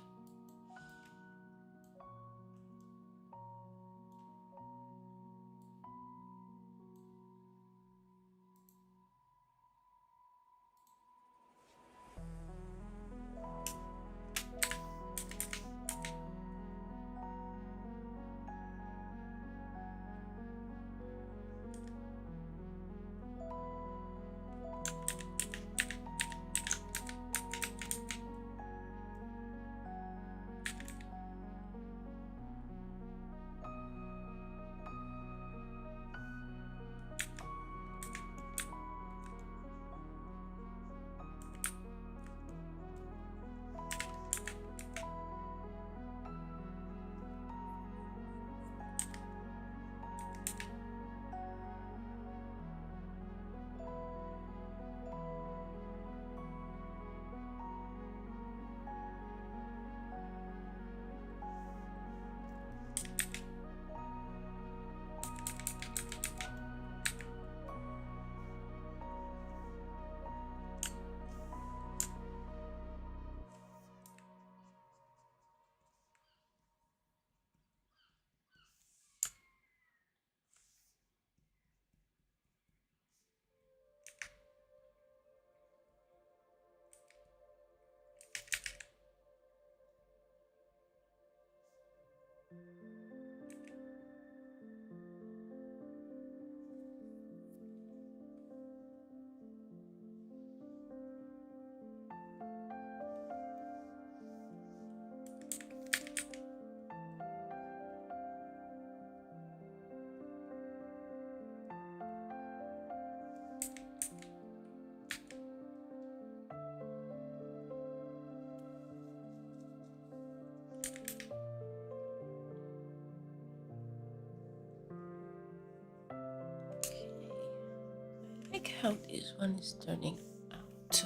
I like how this one is turning out.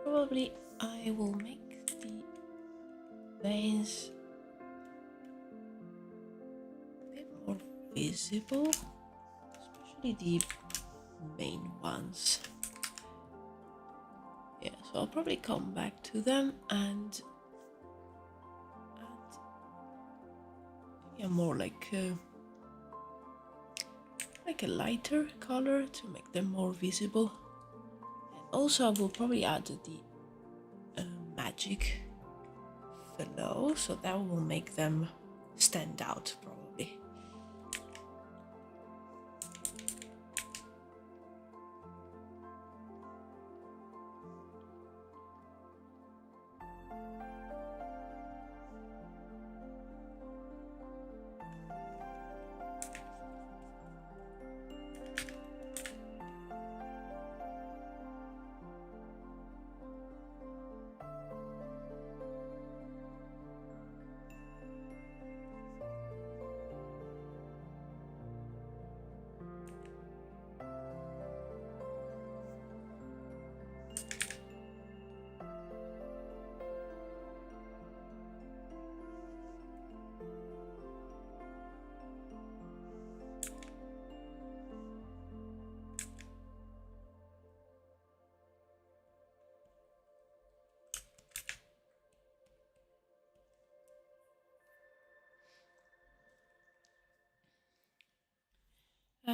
Probably I will make the veins a bit more visible, especially the main ones. Yeah, so I'll probably come back to them and add yeah, more like a lighter color to make them more visible. And also I will probably add the magic below, so that will make them stand out probably.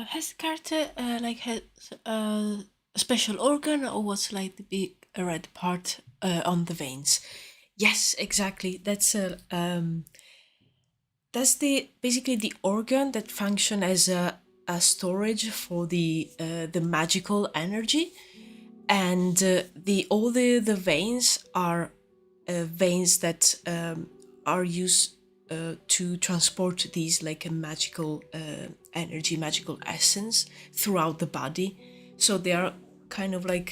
Has the character like has a special organ, or what's like the big red part on the veins? Yes, exactly. That's the basically the organ that function as a storage for the magical energy, and the all the veins are veins that are used to transport these like a magical energy, magical essence throughout the body. So they are kind of like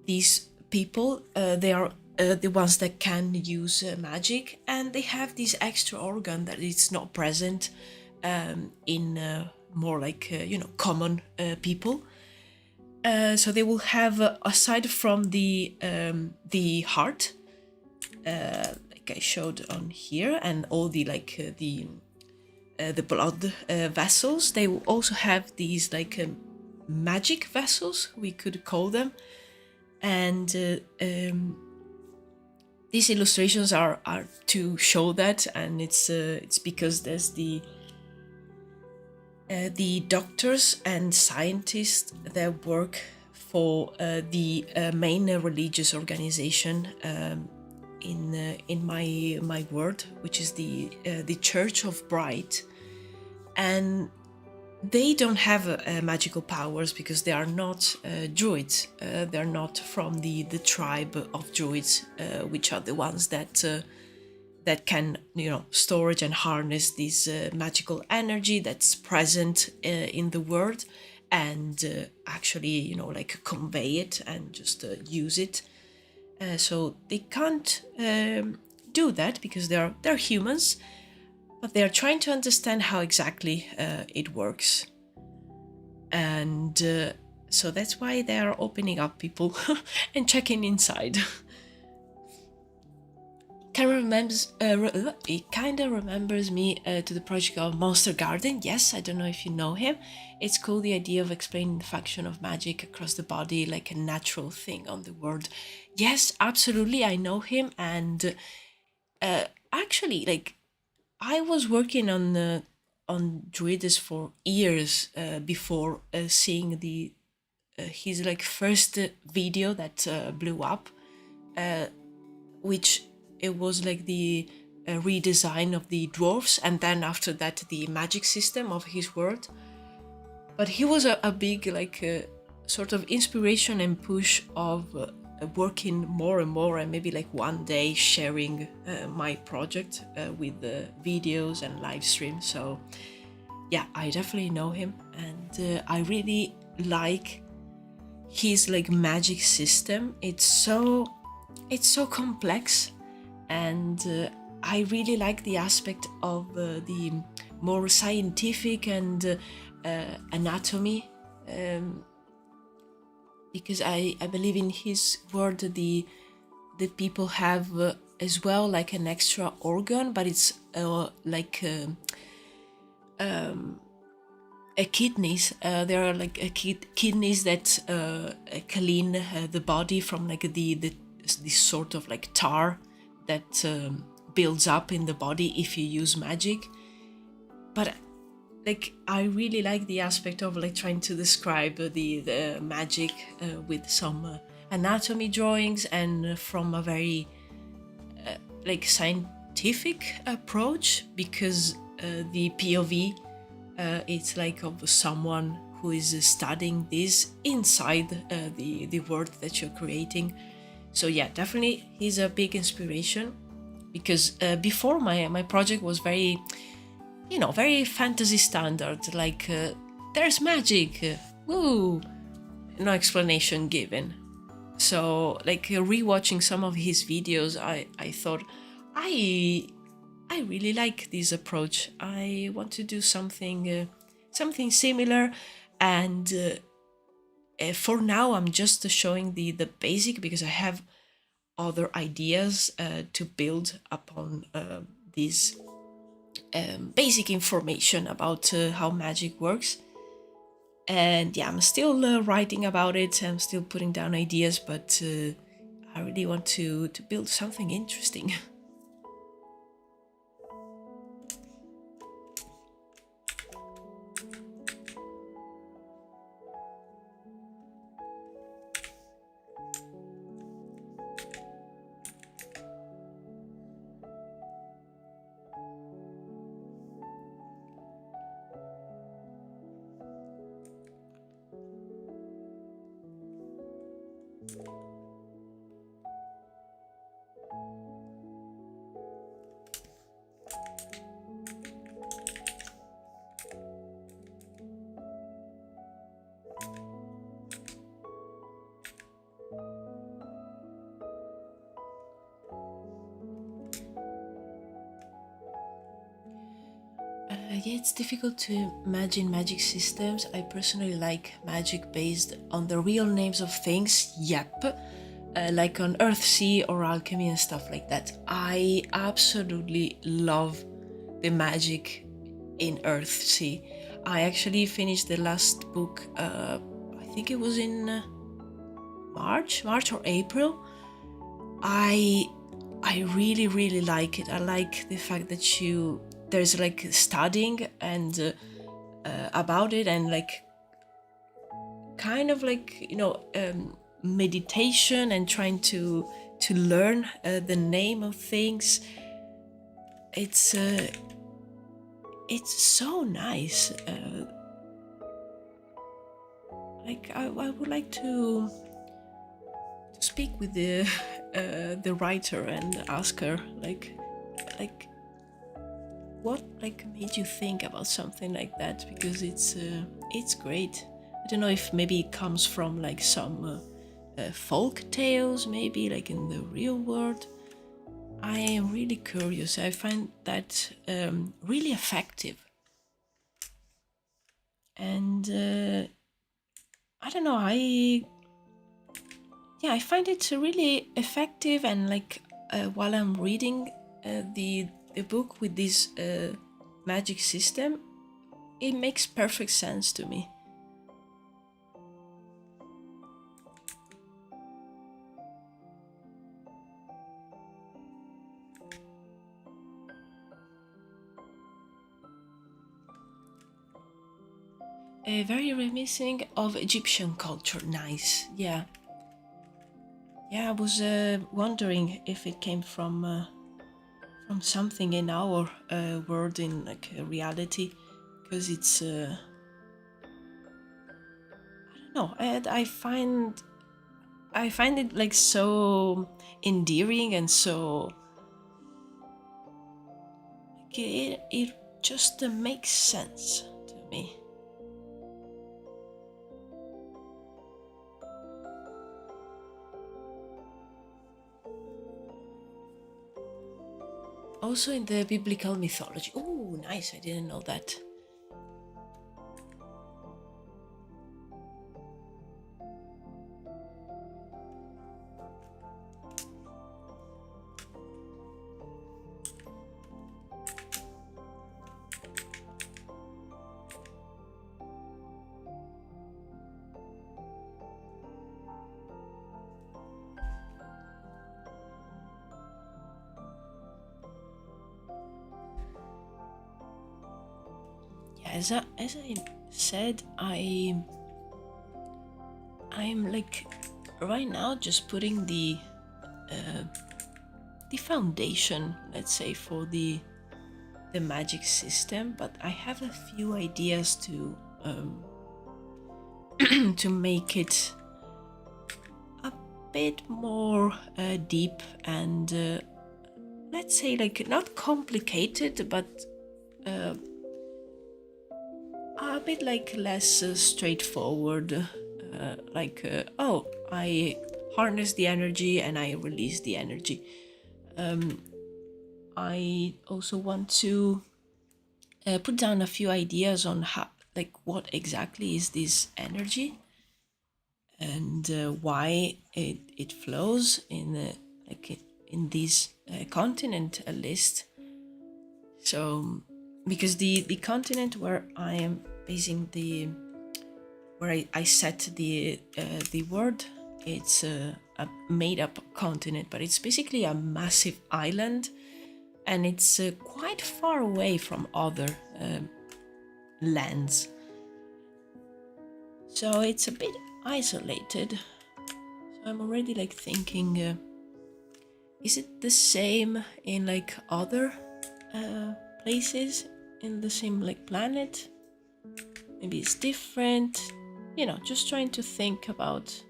these people. They are the ones that can use magic, and they have this extra organ that is not present in more like common people. So they will have, aside from the heart, like I showed on here, and all the like the blood vessels, they will also have these like magic vessels, we could call them, and these illustrations are to show that, and it's because there's the doctors and scientists that work for the main religious organization in my world, which is the Church of Bright, and they don't have magical powers because they are not druids. They're not from the tribe of druids, which are the ones that can storage and harness this magical energy that's present in the world, and actually like convey it and just use it. So they can't do that because they're humans, but they are trying to understand how exactly it works, and so that's why they are opening up people and checking inside. It kind of remembers me to the project of Monster Garden. Yes, I don't know if you know him. It's cool, the idea of explaining the function of magic across the body like a natural thing on the world. Yes, absolutely, I know him, and actually, like, I was working on Druides for years before seeing the his like first video that blew up, which it was like the redesign of the dwarfs, and then after that the magic system of his world. But he was a big like sort of inspiration and push of working more and more, and maybe like one day sharing my project with the videos and live streams. So yeah, I definitely know him, and I really like his like magic system. It's so complex, and I really like the aspect of the more scientific and anatomy, because I believe in his word the people have as well like an extra organ, but it's like kidneys. There are like kidneys that clean the body from like this sort of like tar that builds up in the body if you use magic. but like I really like the aspect of like trying to describe the magic with some anatomy drawings, and from a very like scientific approach, because the POV it's like of someone who is studying this inside the world that you're creating. So yeah, definitely he's a big inspiration, because before my project was very, you know, very fantasy standard, like there's magic, woo, no explanation given. So like rewatching some of his videos, I thought I really like this approach. I want to do something similar, and for now I'm just showing the basic, because I have other ideas to build upon this basic information about how magic works. And yeah, I'm still writing about it. I'm still putting down ideas, but I really want to build something interesting. Yeah, it's difficult to imagine magic systems. I personally like magic based on the real names of things, yep, like on Earthsea or alchemy and stuff like that. I absolutely love the magic in Earthsea. I actually finished the last book, I think it was in March or April. I really like it. I like the fact that there's like studying and about it, and like kind of like, you know, meditation, and trying to learn the name of things. It's so nice. Like I would like to speak with the writer and ask her like what like made you think about something like that, because it's great. I don't know if maybe it comes from like some folk tales, maybe like in the real world. I am really curious. I find that really effective, and I don't know. I find it really effective, and like while I'm reading the book with this magic system, it makes perfect sense to me. Very reminiscent of Egyptian culture. Nice, yeah. Yeah, I was wondering if it came from something in our world, in like reality, because it's I don't know. I find it like so endearing, and so like, it just makes sense to me. Also in the biblical mythology. Oh, nice! I didn't know that. as I said, I'm like right now just putting the foundation, let's say, for the magic system, but I have a few ideas to to make it a bit more deep and let's say like not complicated, but a bit like less straightforward. Oh, I harness the energy and I release the energy. I also want to put down a few ideas on how, like, what exactly is this energy and why it flows in like in this continent list. So, because the continent where I am basing where I set the word, it's a made up continent, but it's basically a massive island, and it's quite far away from other lands. So it's a bit isolated. So I'm already like thinking, is it the same in like other places in the same like planet? Maybe it's different. You know, just trying to think about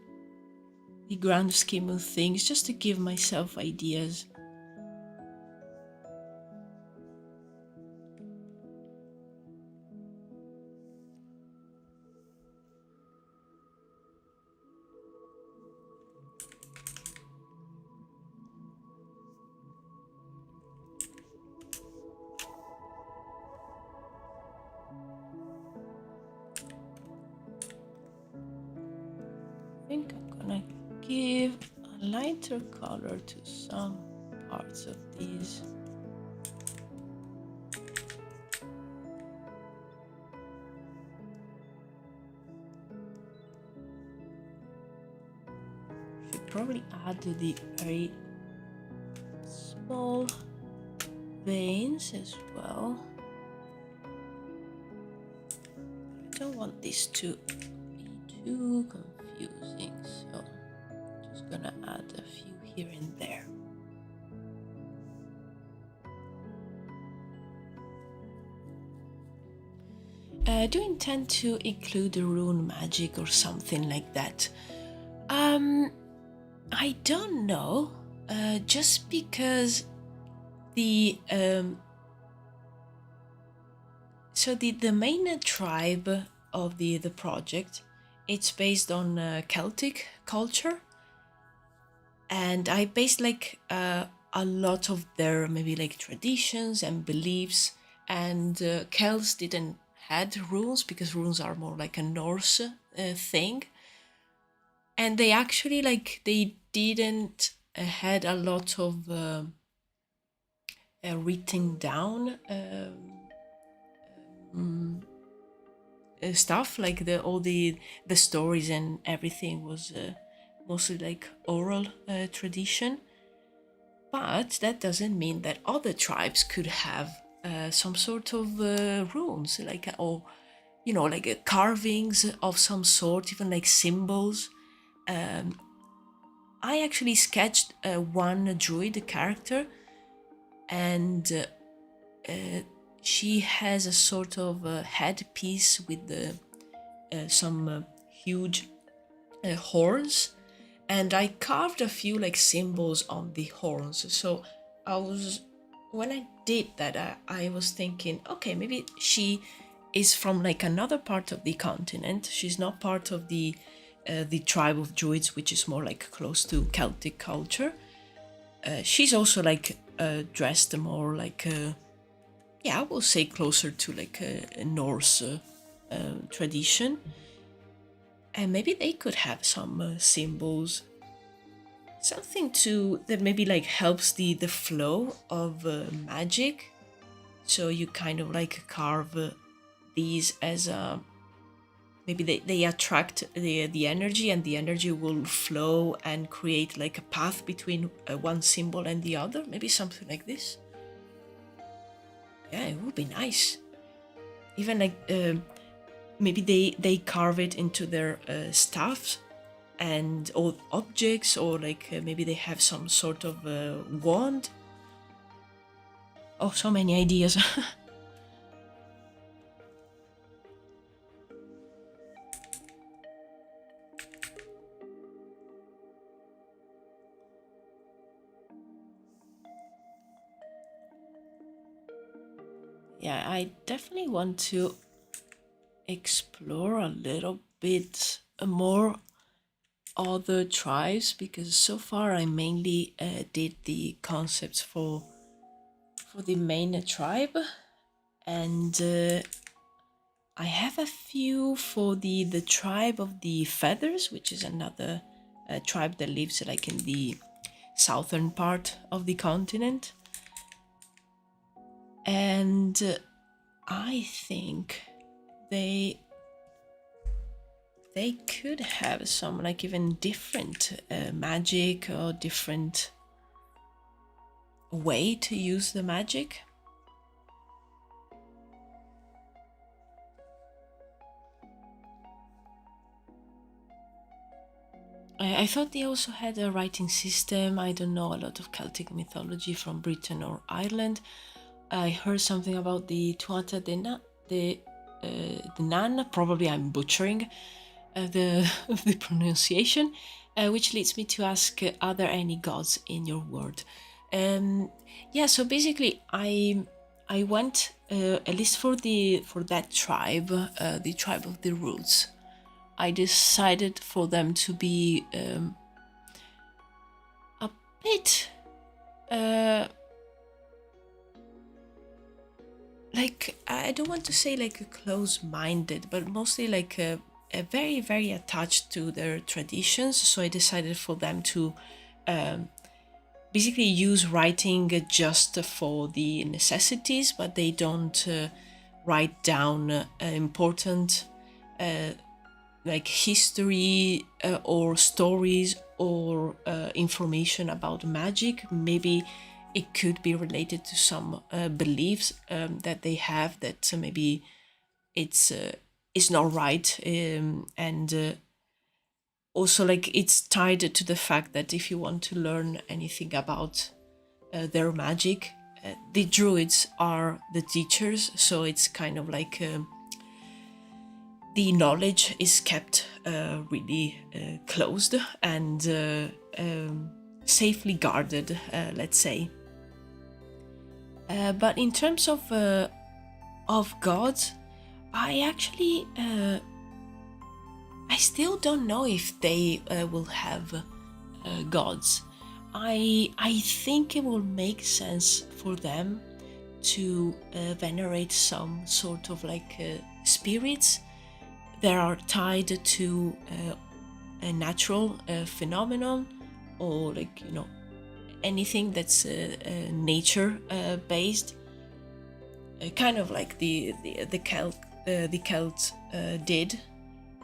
the grand scheme of things, just to give myself ideas. I think I'm gonna give a lighter color to some parts of these. Should probably add the very small veins as well. I don't want this to be too confusing, so I'm just gonna add a few here and there. Do you intend to include the rune magic or something like that? I don't know. Just because the the main tribe of the project, it's based on Celtic culture, and I based like a lot of their maybe like traditions and beliefs, and Celts didn't had runes because runes are more like a Norse thing, and they actually like they didn't had a lot of written down stuff, like all the stories and everything was mostly like oral tradition. But that doesn't mean that other tribes could have some sort of runes, like or you know, like carvings of some sort, even like symbols. I actually sketched one druid character, and she has a sort of headpiece with some huge horns, and I carved a few like symbols on the horns. So when I did that, I was thinking, okay, maybe she is from like another part of the continent. She's not part of the tribe of Druids, which is more like close to Celtic culture. She's also like dressed more like I will say closer to like a Norse tradition, and maybe they could have some symbols, something to that maybe like helps the flow of magic. So you kind of like carve these as a maybe they attract the energy, and the energy will flow and create like a path between one symbol and the other, maybe something like this. Yeah, it would be nice. even like maybe they carve it into their stuffs and or objects, or like maybe they have some sort of wand. Oh, so many ideas. Yeah, I definitely want to explore a little bit more other tribes, because so far I mainly did the concepts for the main tribe, and I have a few for the tribe of the feathers, which is another tribe that lives like in the southern part of the continent. And I think they could have some like even different magic or different way to use the magic. I thought they also had a writing system. I don't know a lot of Celtic mythology from Britain or Ireland. I heard something about the Tuatha De Nan. Probably I'm butchering the the pronunciation, which leads me to ask: are there any gods in your world? Yeah. So basically, I went at least for that tribe, the tribe of the Roots. I decided for them to be a bit like, I don't want to say like a close-minded, but mostly like a very very attached to their traditions. So I decided for them to basically use writing just for the necessities, but they don't write down important like history or stories or information about magic. Maybe it could be related to some beliefs that they have, that maybe it's not right, and also like it's tied to the fact that if you want to learn anything about their magic, the druids are the teachers, so it's kind of like the knowledge is kept really closed and safely guarded, let's say. But in terms of gods, I actually I still don't know if they will have gods. I think it will make sense for them to venerate some sort of like spirits that are tied to a natural phenomenon, or like, you know, anything that's nature based, kind of like the Celts did.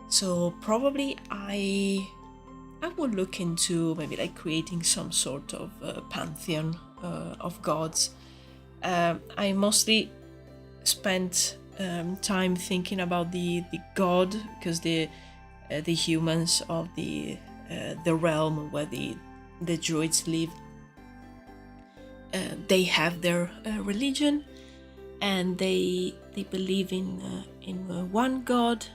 So probably I would look into maybe like creating some sort of pantheon of gods. I mostly spent time thinking about the god, because the humans of the realm where the druids live, they have their religion, and they believe in one god,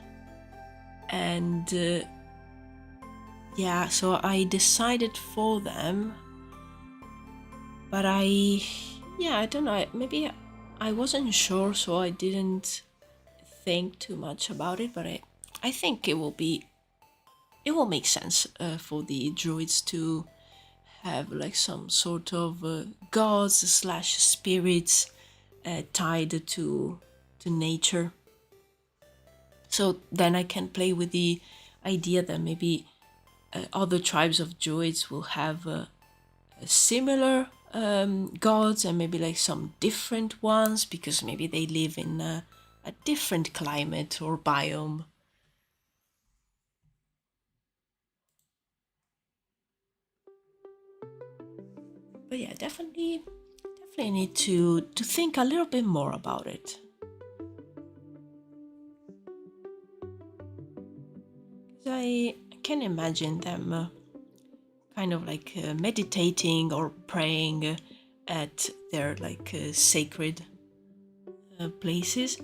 and yeah, so I decided for them, but I don't know, maybe I wasn't sure, so I didn't think too much about it, but I think it will make sense for the druids to have like some sort of gods slash spirits tied to nature. So then I can play with the idea that maybe other tribes of druids will have similar gods, and maybe like some different ones, because maybe they live in a different climate or biome. But yeah, definitely need to think a little bit more about it. I can imagine them kind of like meditating or praying at their like sacred places,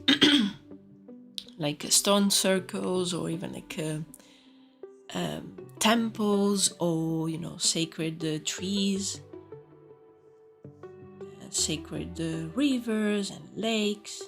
like stone circles, or even like temples, or sacred trees, sacred rivers and lakes.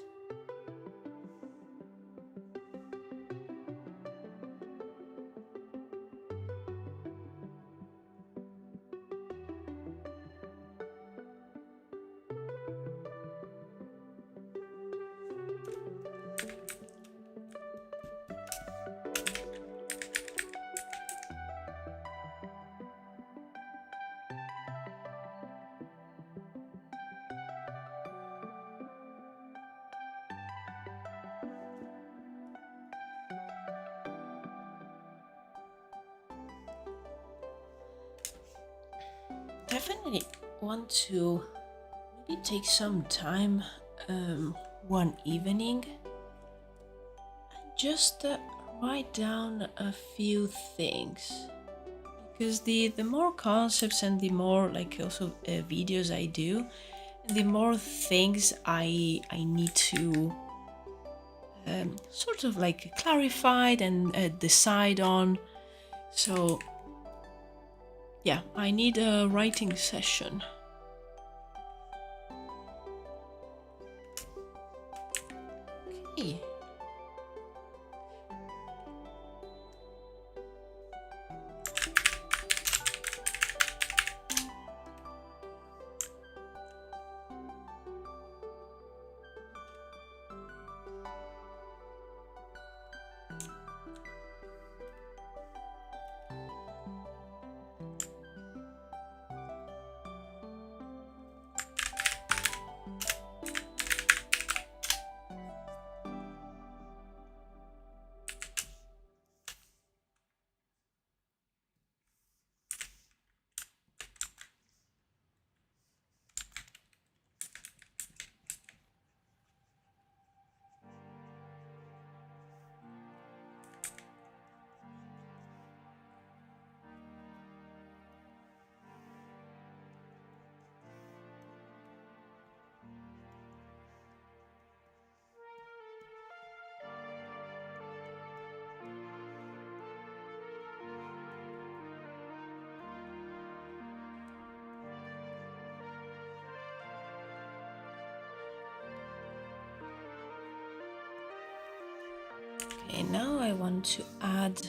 Definitely want to maybe take some time one evening and just write down a few things, because the more concepts and the more like also videos I do, the more things I need to sort of like clarified and decide on. So yeah, I need a writing session. Okay. Okay, now I want to add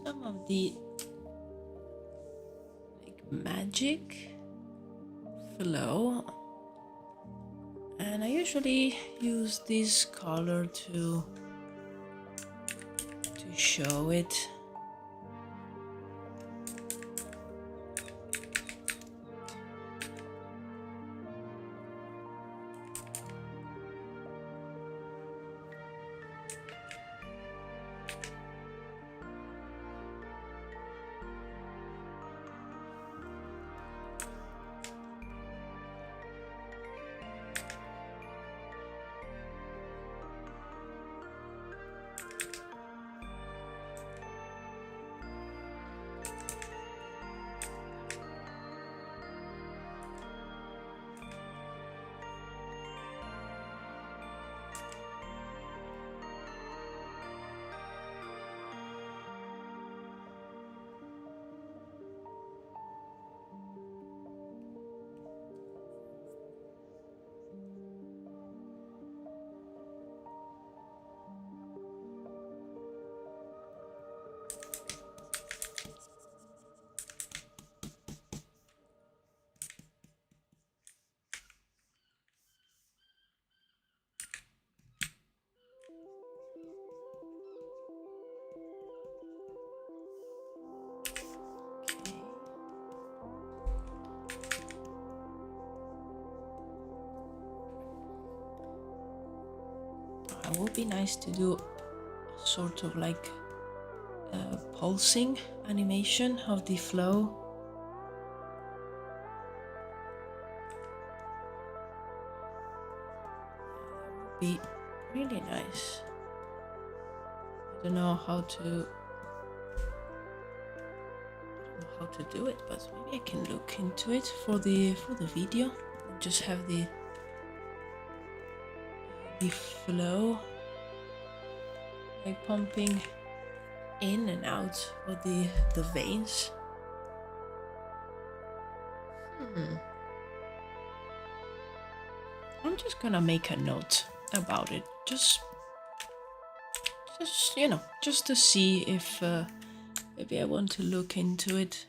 some of the like magic flow, and I usually use this color to show it. It would be nice to do sort of like a pulsing animation of the flow. That would be really nice. don't know how to do it, but maybe I can look into it for the video. Just have the flow like pumping in and out of the veins. I'm just gonna make a note about it, just you know, just to see if maybe I want to look into it.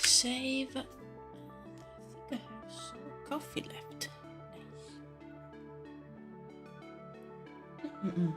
Save. I think I have some coffee left. Nice.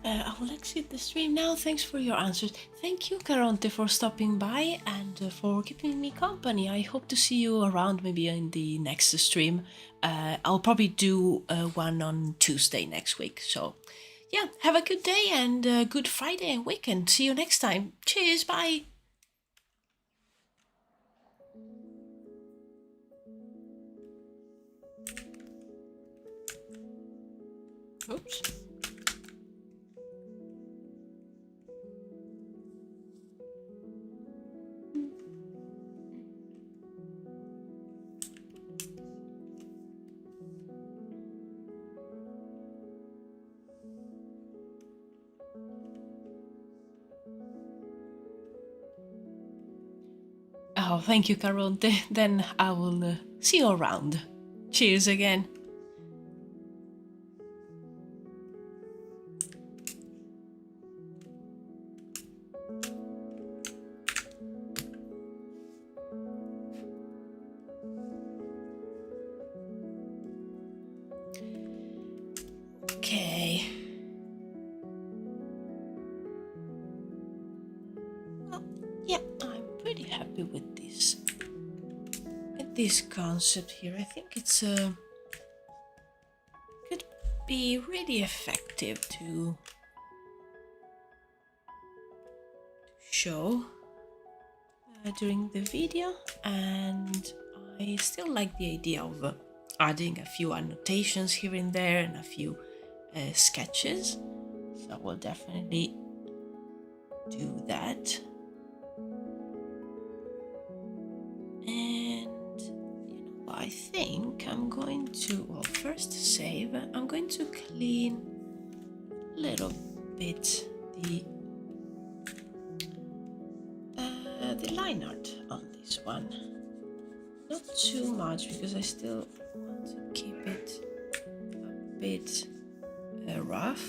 I will exit the stream now. Thanks for your answers. Thank you, Caronte, for stopping by and for keeping me company. I hope to see you around maybe in the next stream. I'll probably do one on Tuesday next week. So, yeah, have a good day and good Friday and weekend. See you next time. Cheers, bye. Oops. Oh, thank you, Caronte. Then I will see you around. Cheers again. Okay. Well, yeah, I'm pretty happy with this concept here. I think it's could be really effective to show during the video, and I still like the idea of adding a few annotations here and there and a few sketches, so we'll definitely do that. And I think I'm going to, well, first save. I'm going to clean a little bit the line art on this one. Not too much because I still want to keep it a bit rough.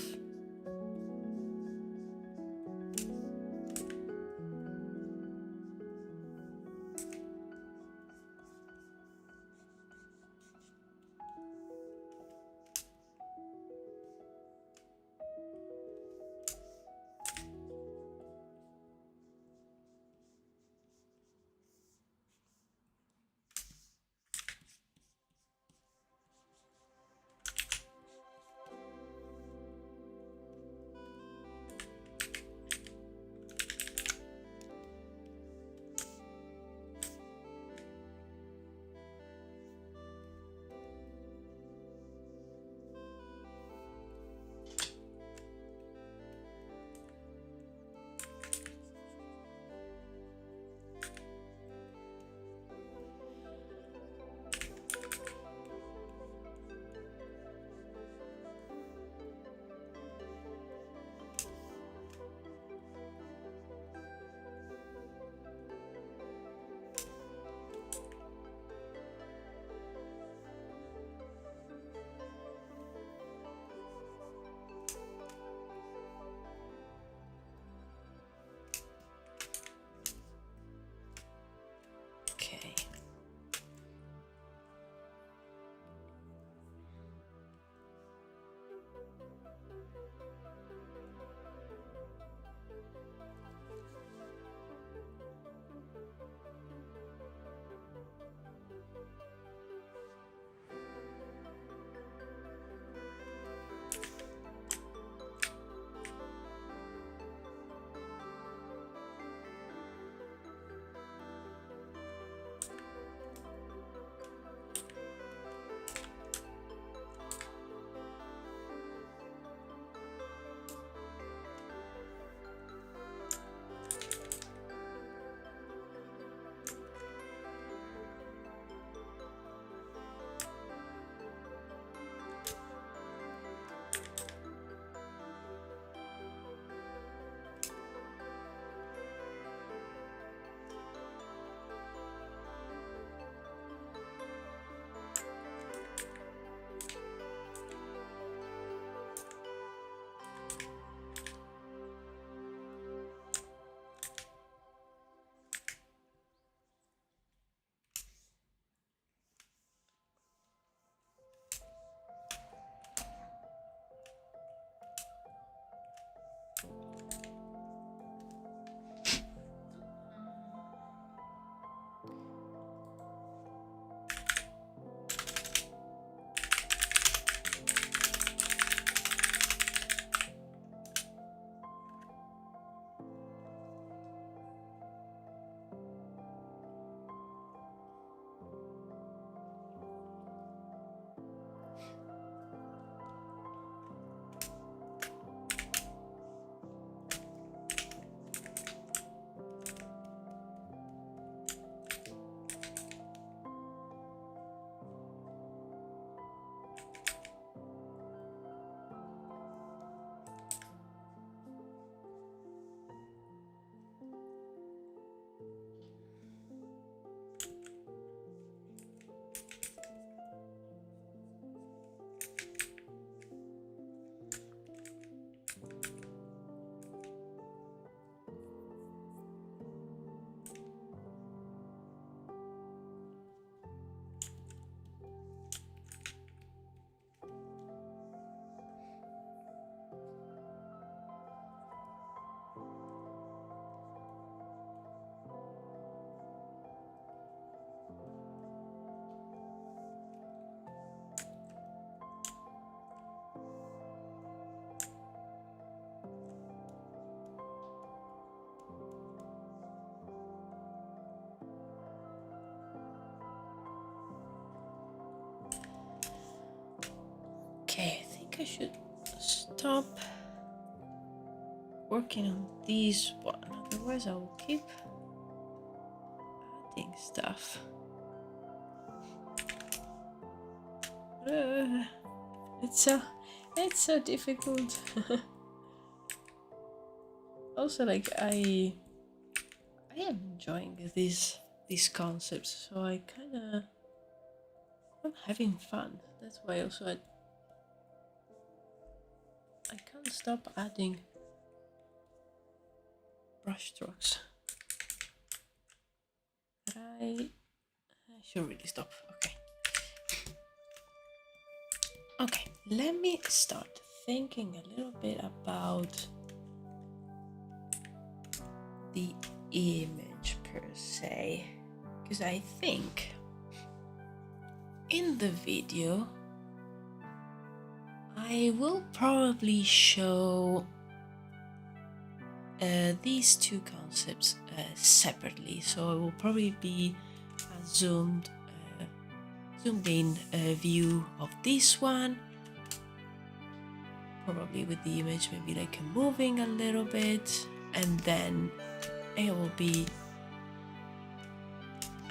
think I should stop working on this one, otherwise I will keep adding stuff. It's so difficult. Also, like I am enjoying these concepts, so I'm having fun. That's why also I can't stop adding brush strokes. But I should really stop. Okay, let me start thinking a little bit about the image per se, because I think in the video I will probably show these two concepts separately, so it will probably be a zoomed in view of this one, probably with the image maybe like moving a little bit, and then it will be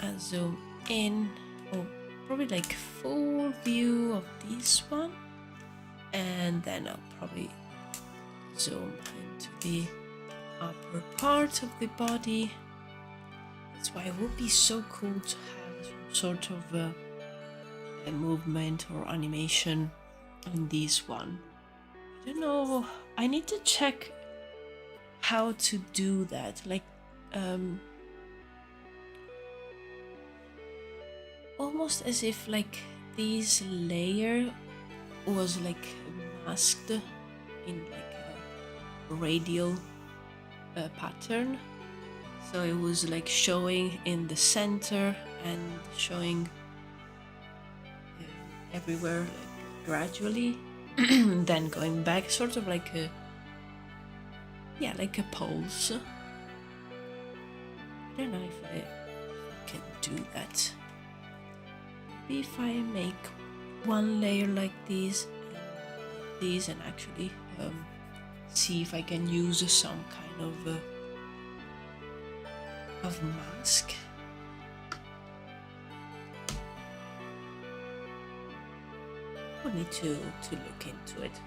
a zoom in, or probably like full view of this one, and then I'll probably zoom into the upper part of the body. That's why it would be so cool to have some sort of a movement or animation on this one. I don't know, I need to check how to do that, like almost as if like this layer was like masked in like a radial pattern, so it was like showing in the center and showing everywhere like gradually then going back, sort of like a pulse. I don't know if I can do that. Maybe if I make one layer like this and actually see if I can use some kind of mask. I need to look into it.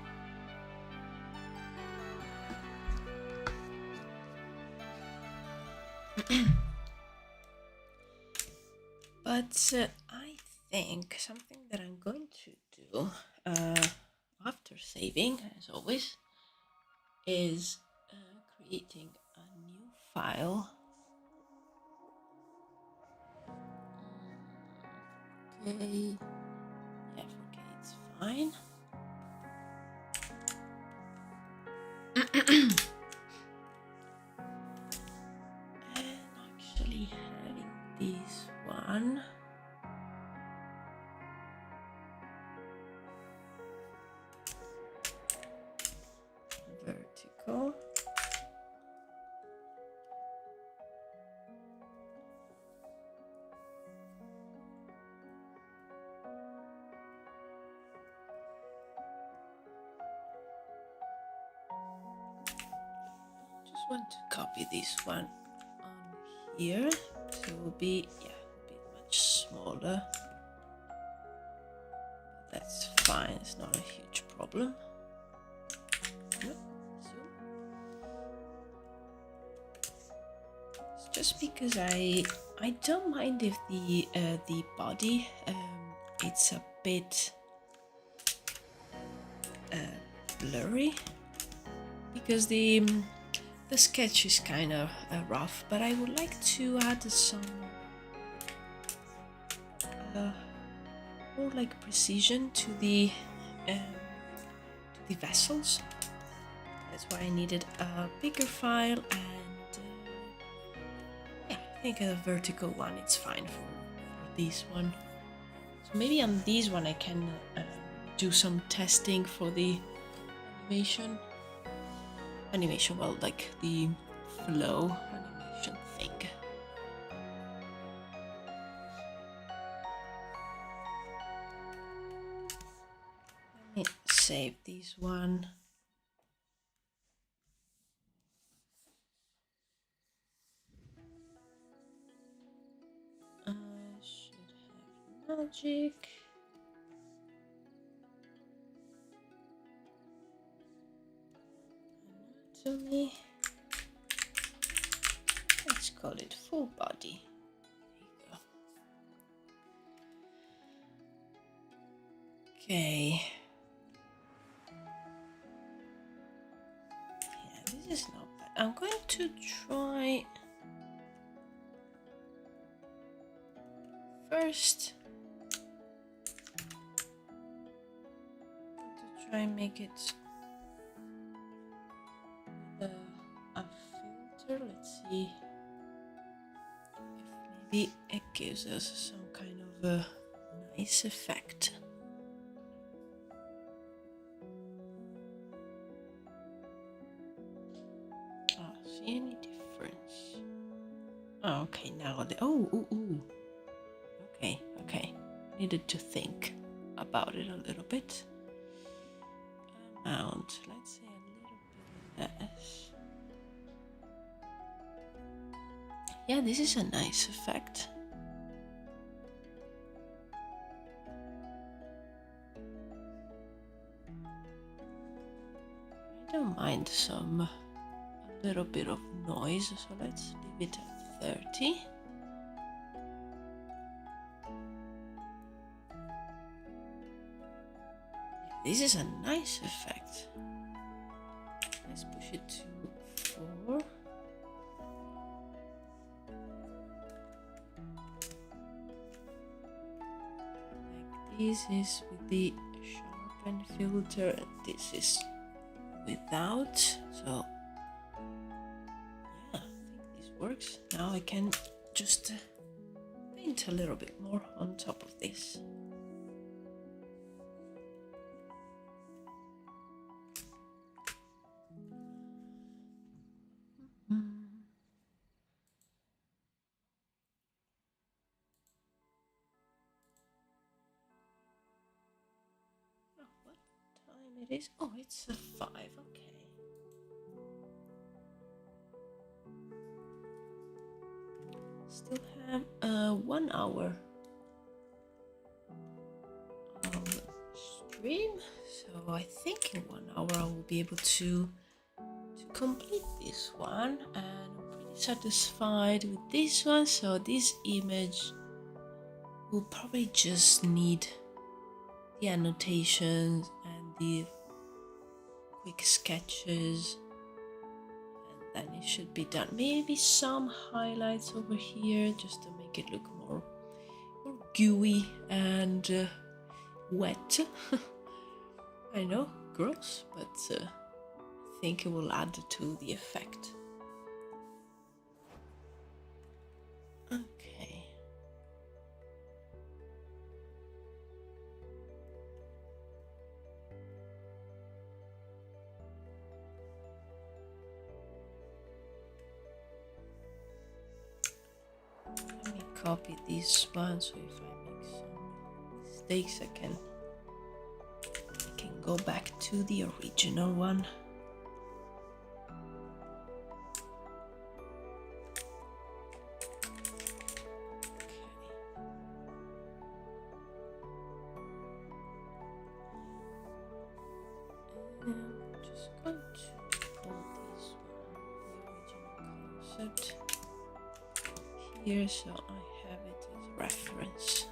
But I think something that I'm going to do after saving, as always, is creating a new file. Okay, yeah, 4K, it's fine. And actually having this one vertical. Just want to copy this one on here, so it will be a bit much smaller. That's fine, it's not a huge problem. It's just because I don't mind if the body it's a bit blurry, because the sketch is kind of rough, but I would like to add some more like precision to the vessels. That's why I needed a bigger file, and I think a vertical one it's fine for this one. So maybe on this one I can do some testing for the animation, well, like the flow animation thing. Let me save this one. I should have magic. Anatomy. Let's call it full body. There you go. Okay. Yeah, this is not bad. I'm going to try first to try and make it with a filter. Let's see if maybe it gives us some kind of a nice effect. Oh, see any difference? Oh, okay, now the okay. Needed to think about it a little bit. Amount, let's say a little bit less. Yeah, this is a nice effect. I don't mind a little bit of noise, so let's leave it at 30. This is a nice effect. Let's push it to 4. Like this is with the sharpen filter, and this is without. So yeah, I think this works. Now I can just paint a little bit more on top of this. It is. Oh, it's a 5. Okay. Still have 1 hour of stream, so I think in 1 hour I will be able to complete this one, and I'm pretty satisfied with this one. So this image will probably just need the annotations and the quick sketches, and then it should be done. Maybe some highlights over here just to make it look more gooey and wet. I know, gross, but I think it will add to the effect. Okay. Let me copy this one, so if I make some mistakes, I can go back to the original one. Okay. Just going to pull this one, the original concept here, so I have it as a reference.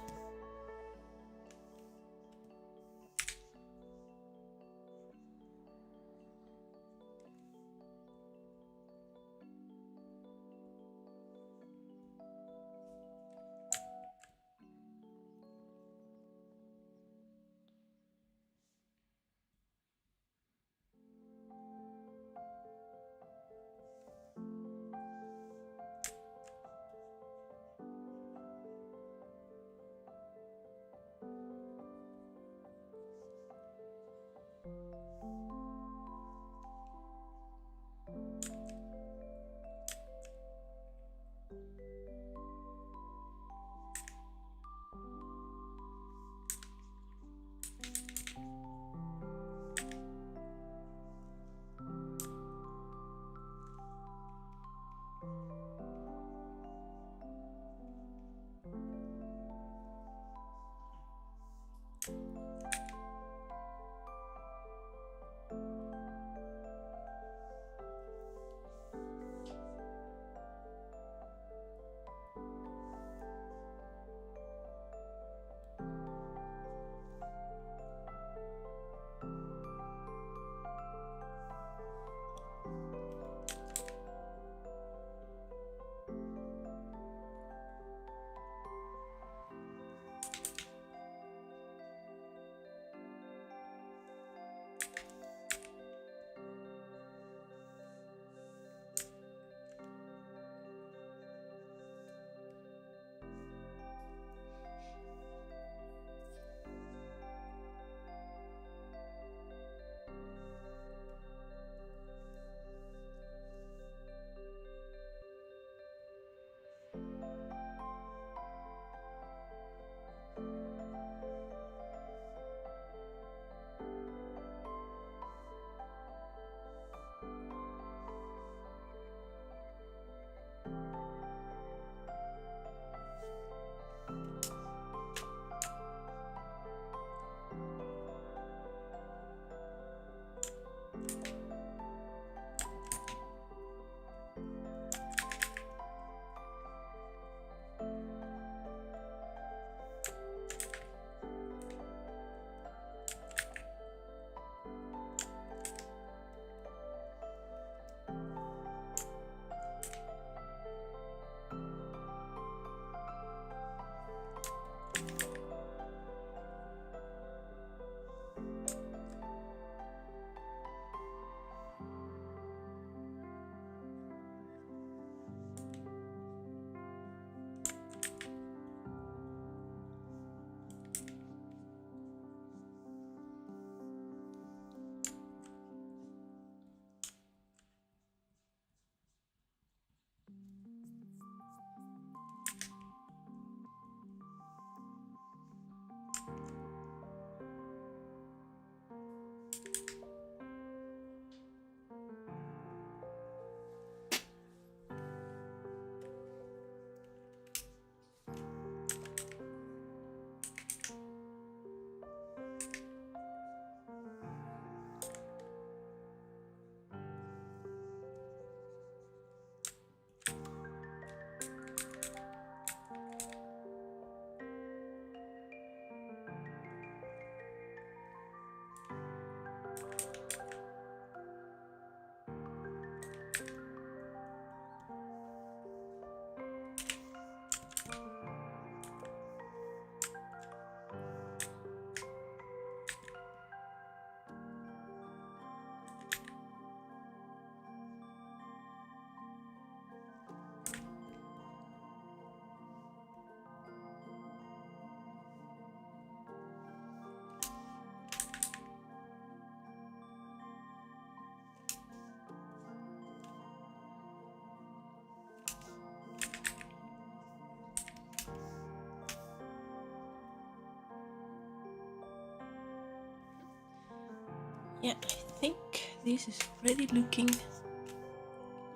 Yeah, I think this is already looking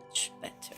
much better.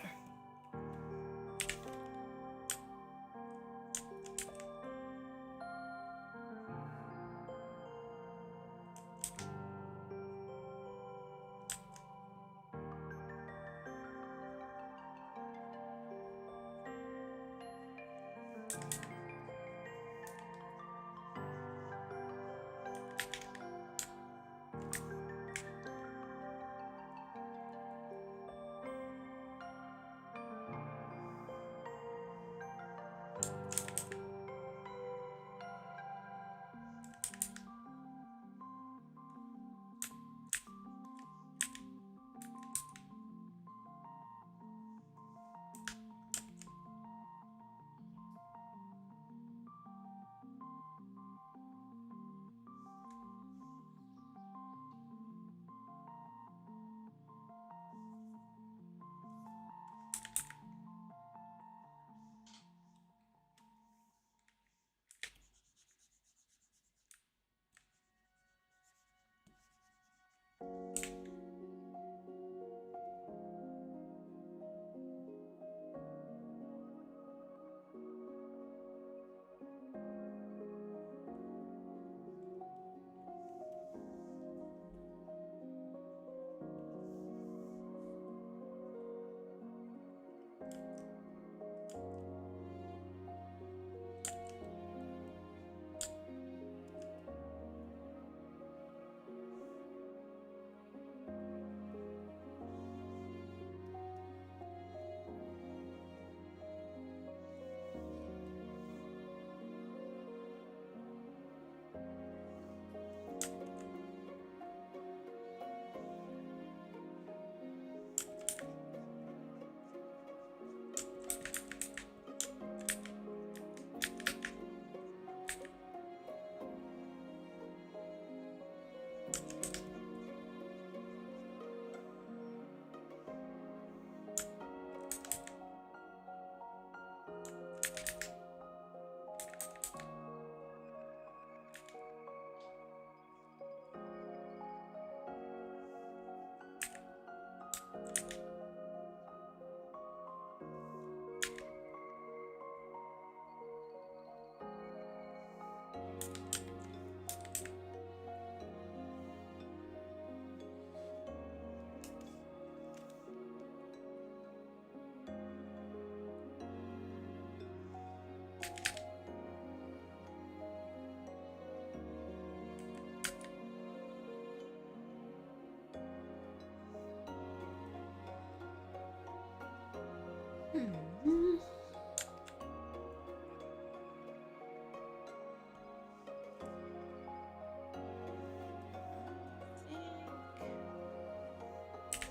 Hmm.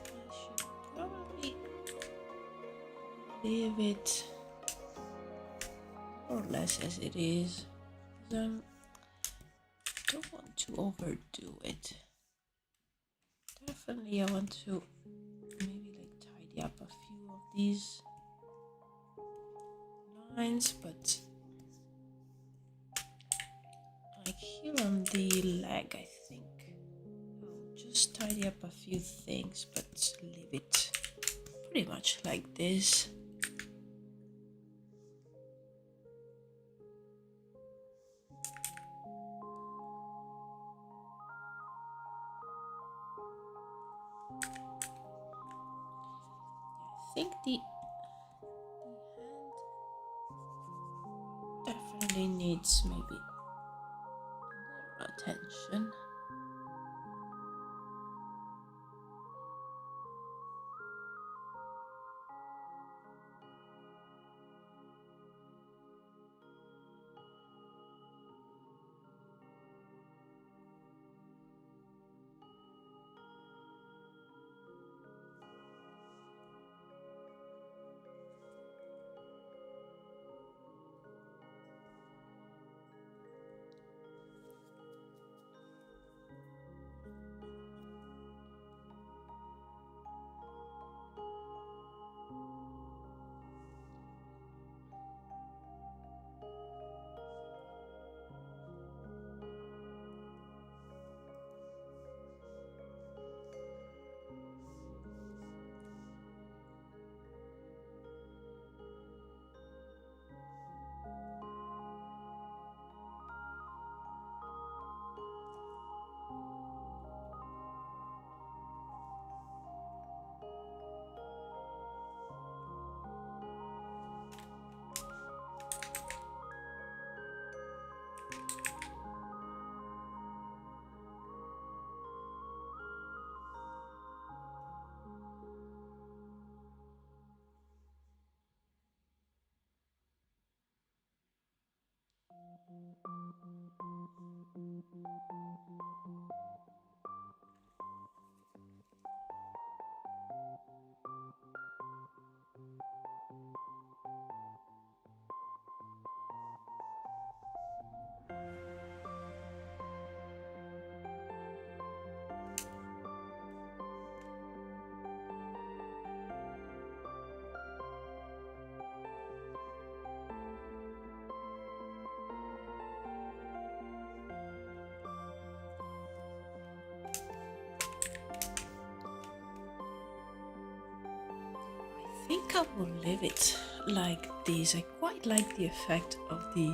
I should probably leave it more or less as it is. I don't want to overdo it. Definitely, I want to maybe like tidy up a few of these lines, but like here on the leg, I think I'll just tidy up a few things, but leave it pretty much like this. I think the hand definitely needs maybe more attention. I think I will leave it like this. I quite like the effect of the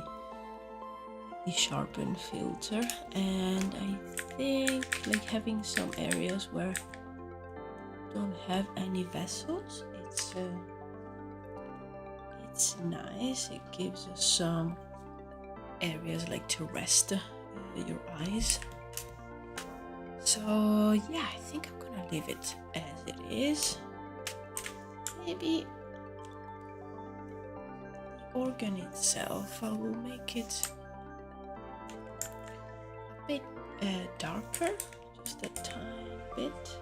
sharpen filter, and I think like having some areas where don't have any vessels, it's nice. It gives us some areas like to rest your eyes. So yeah, I think I'm gonna leave it as it is. Maybe the organ itself, I will make it a bit darker, just a tiny bit.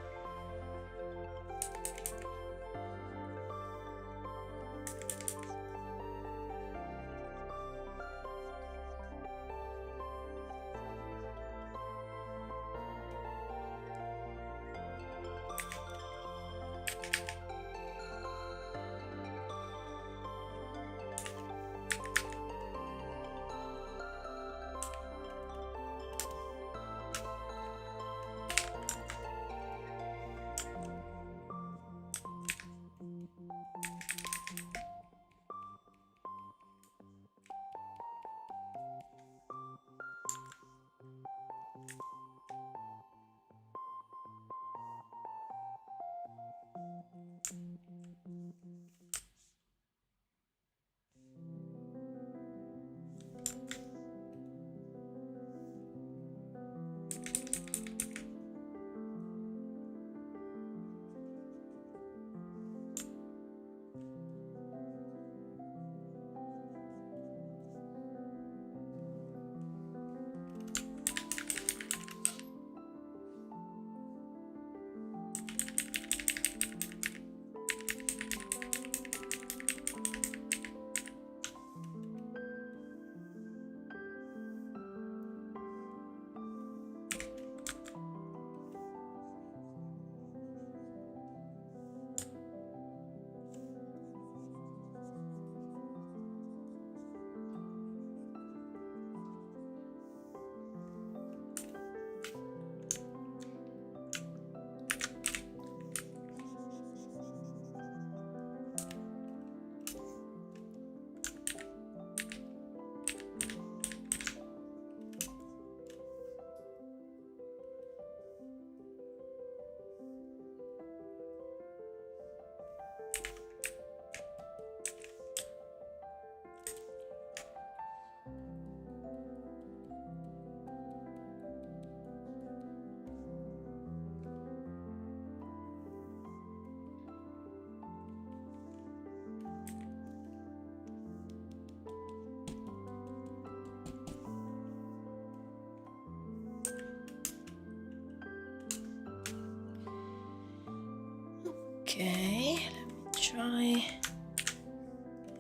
Okay, let me try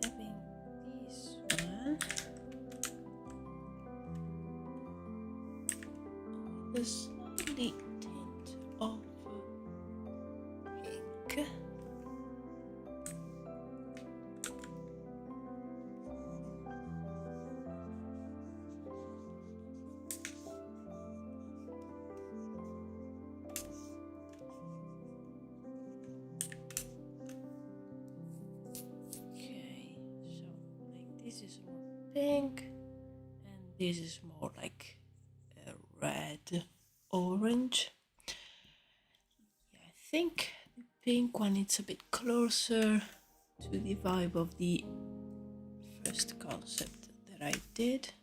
having this one. The slightly tint of pink. This is more pink, and this is more like a red orange. Yeah, I think the pink one is a bit closer to the vibe of the first concept that I did.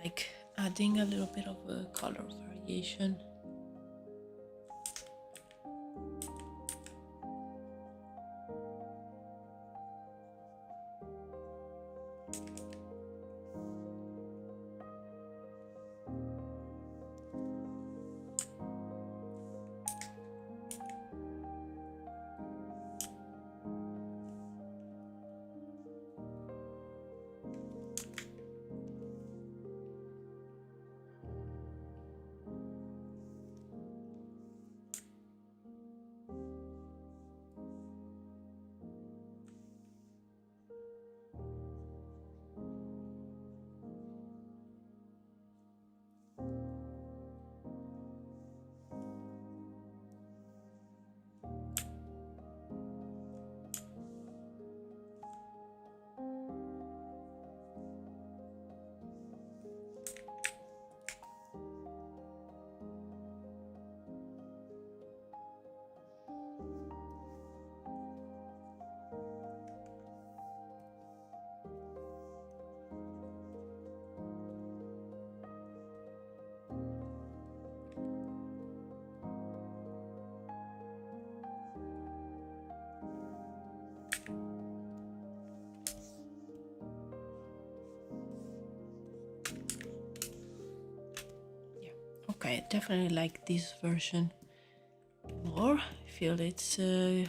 like adding a little bit of a color variation. Okay, I definitely like this version more. I feel it's yeah,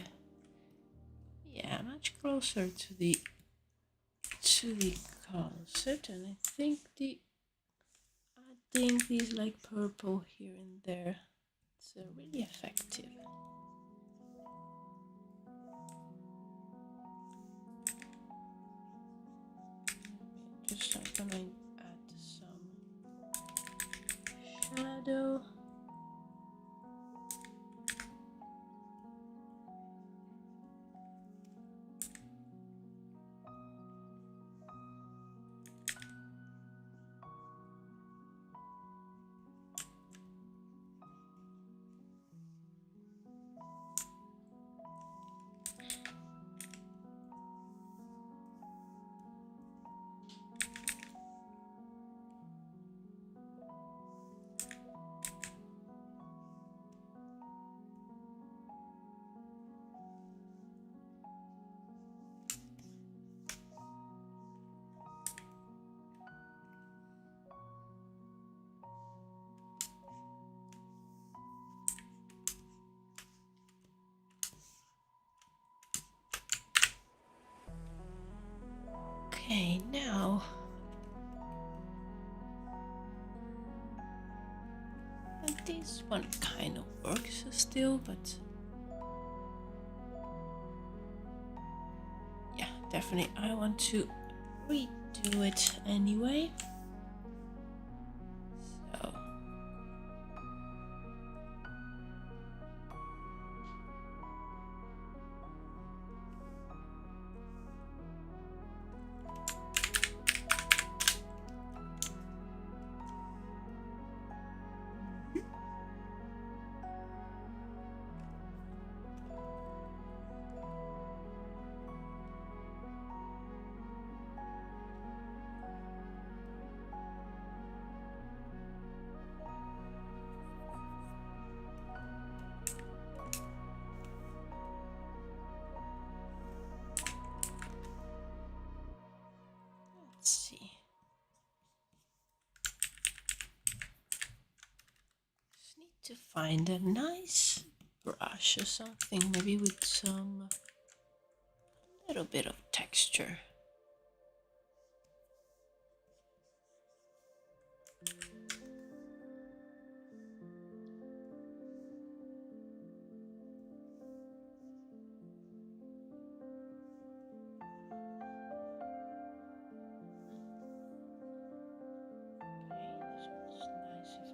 much closer to the concept, and I think the adding these like purple here and there, it's really effective. Just I'm gonna add some shadow. Okay, now this one kind of works still, but yeah, definitely I want to redo it anyway. So let's see. Just need to find a nice brush or something, maybe with some little bit of texture.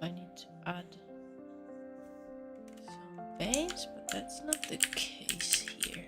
I need to add some veins, but that's not the case here.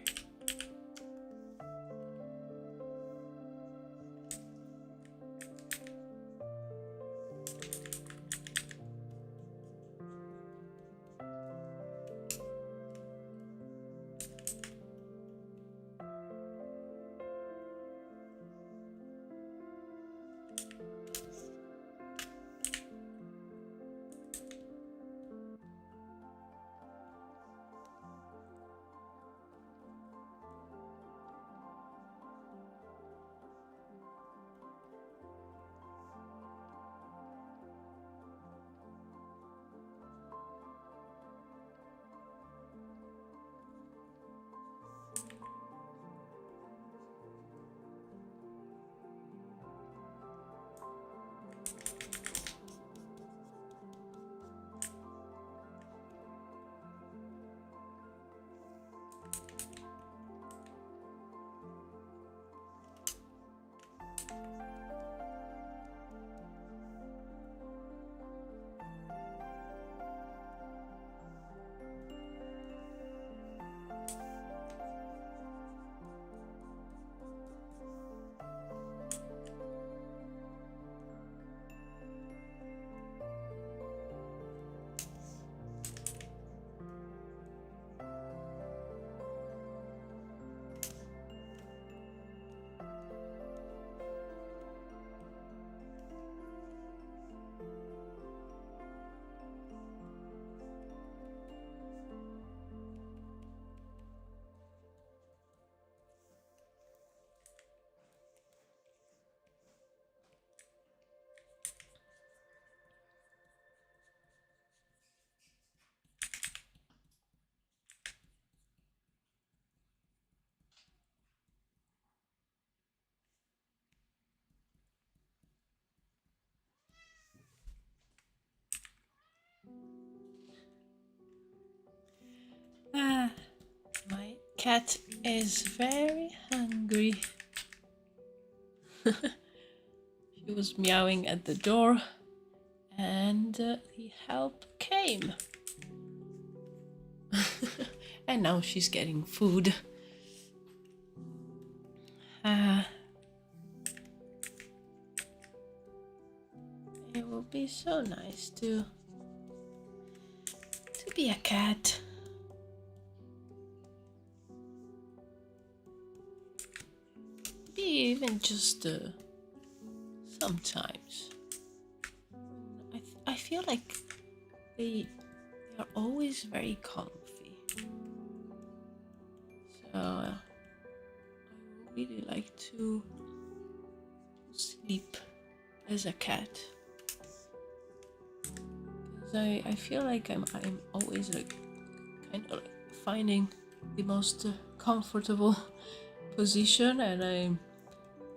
cat is very hungry. She was meowing at the door and the help came. And now she's getting food. It will be so nice to be a cat. Be even just sometimes. I feel like they are always very comfy. So I would really like to sleep as a cat. Because I feel like I'm always like kind of like finding the most comfortable position, and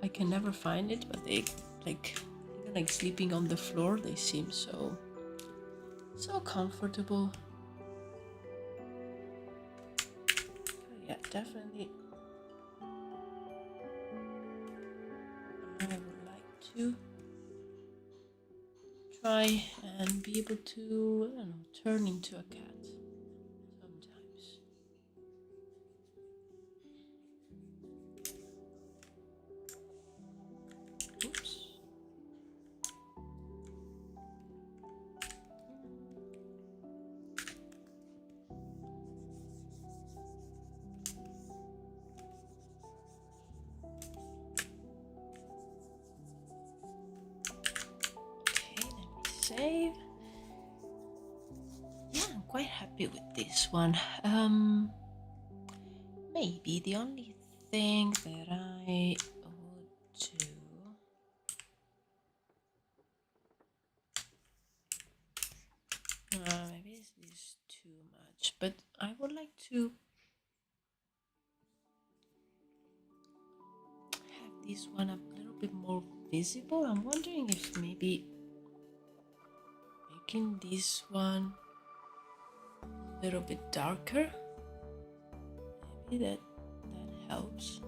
I can never find it, but they like even like sleeping on the floor, they seem so comfortable. Yeah, definitely I would like to try and be able to, I don't know, turn into a cat sometimes. Oops. Okay, let me save. Yeah, I'm quite happy with this one. Maybe the only thing that I would do, maybe this is too much, but I would like to have this one a little bit more visible. I'm wondering if maybe making this one a little bit darker, maybe that helps.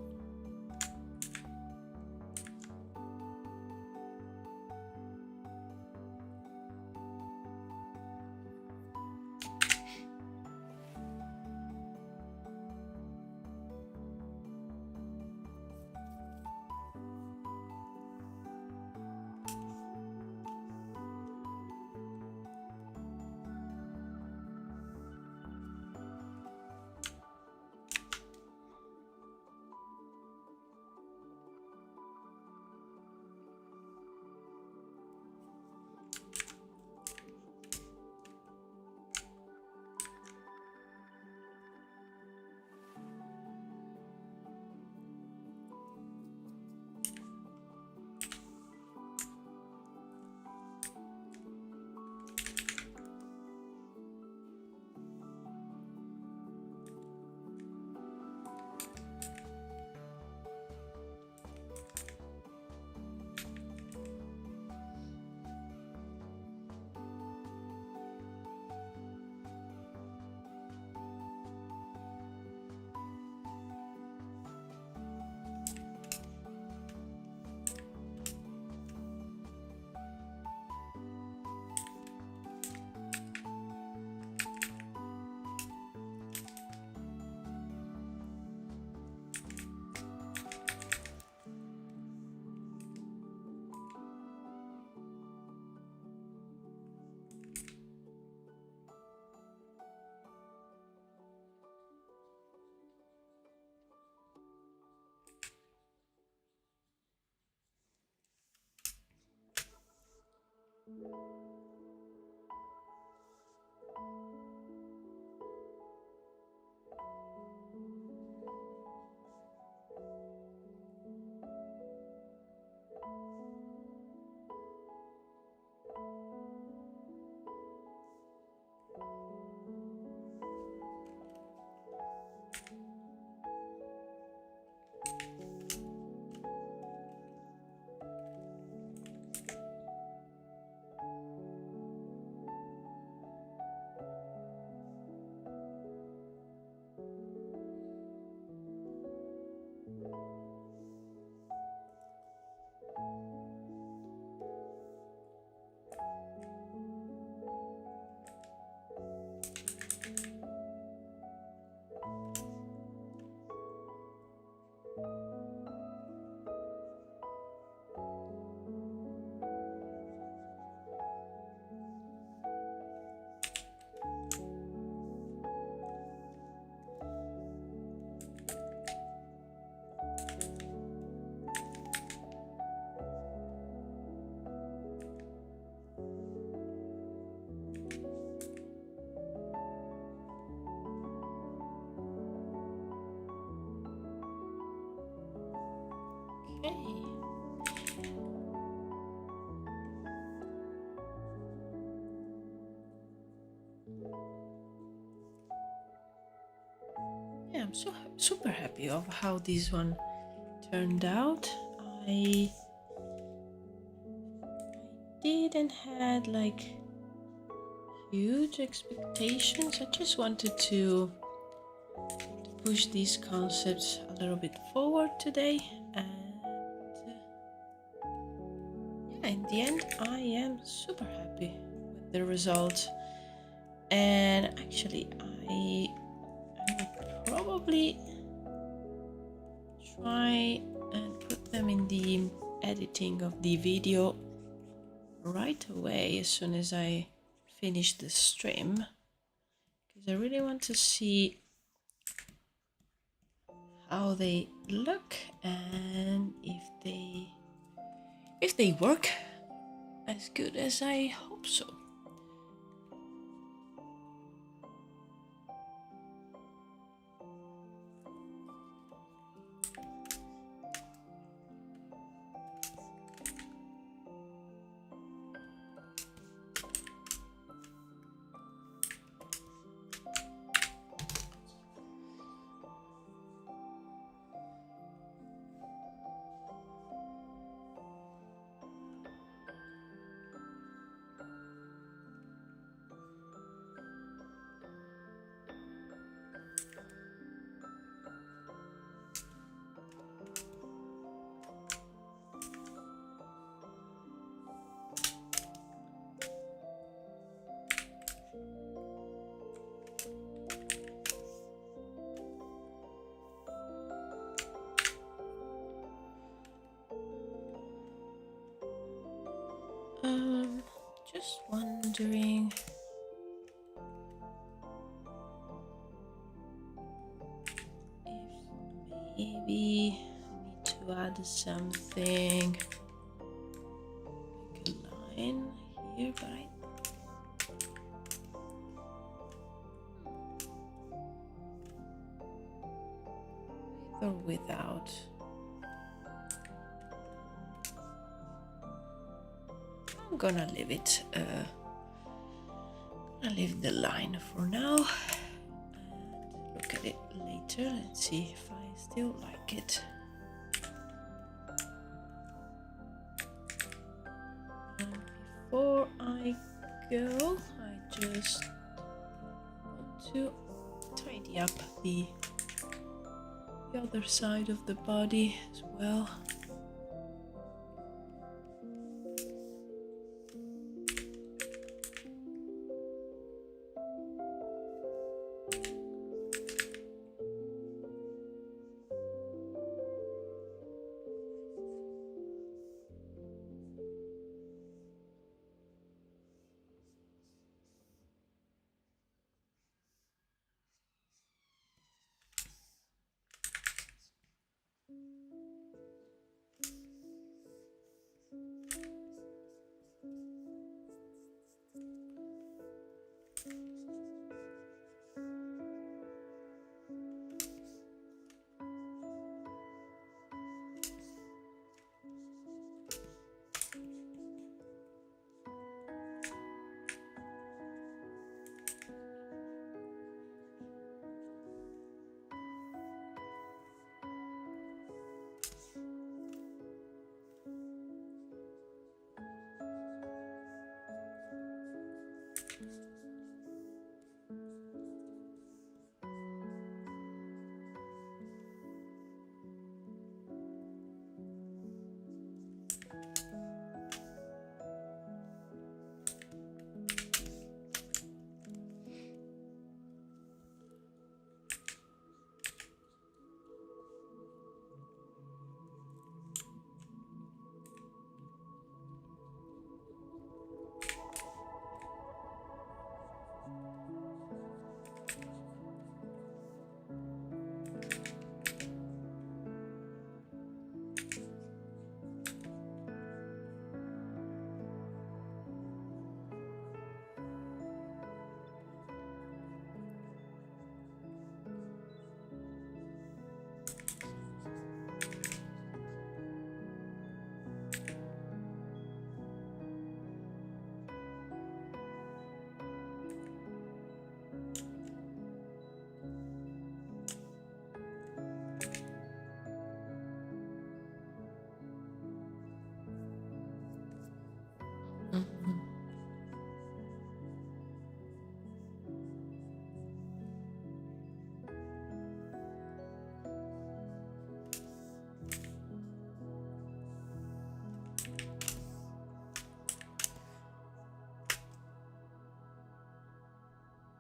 Okay. Yeah, I'm so super happy of how this one turned out. I didn't had like huge expectations. I just wanted to push these concepts a little bit forward today, and yeah, in the end I am super happy with the result. And actually I will probably try and put them in the editing of the video right away as soon as I finish the stream, because I really want to see how they look and if they work as good as I hope so. Just wondering if maybe I need to add something like a line here, but with or without. I'm gonna leave it. I'll leave the line for now and look at it later and see if I still like it. And before I go, I just want to tidy up the other side of the body as well.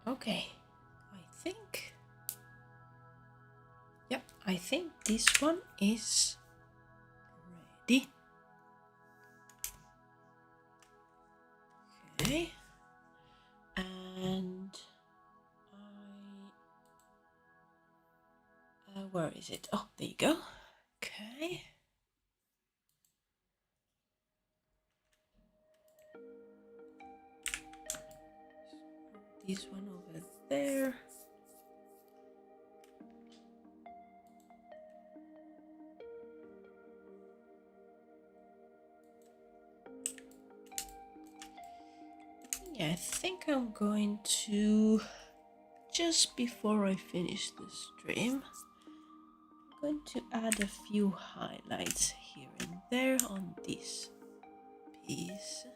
Okay, I think this one is ready. Okay, and where is it? Oh, there you go. Okay. This one over there. Yeah, I think I'm going to, just before I finish the stream, I'm going to add a few highlights here and there on this piece.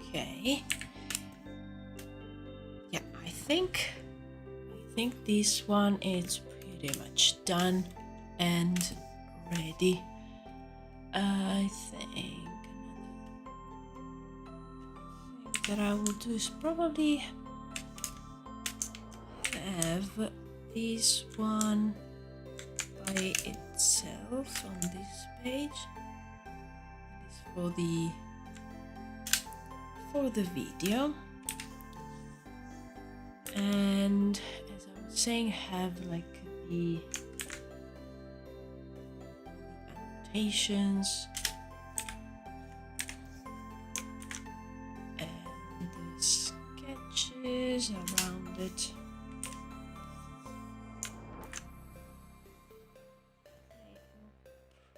Okay. Yeah, I think this one is pretty much done and ready. I think that I will do is probably have this one by itself on this page. This for the video, and as I was saying, have like the annotations and the sketches around it.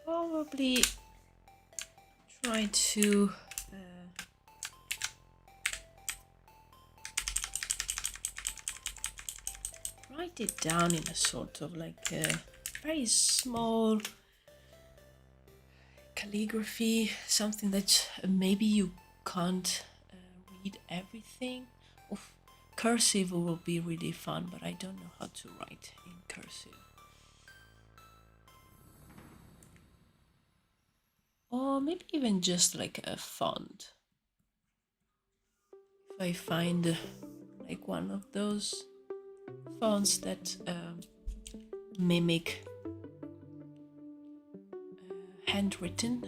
Probably try to write it down in a sort of like a very small calligraphy, something that maybe you can't read everything. Oof, cursive will be really fun, but I don't know how to write in cursive. Or maybe even just like a font. If I find like one of those fonts that mimic handwritten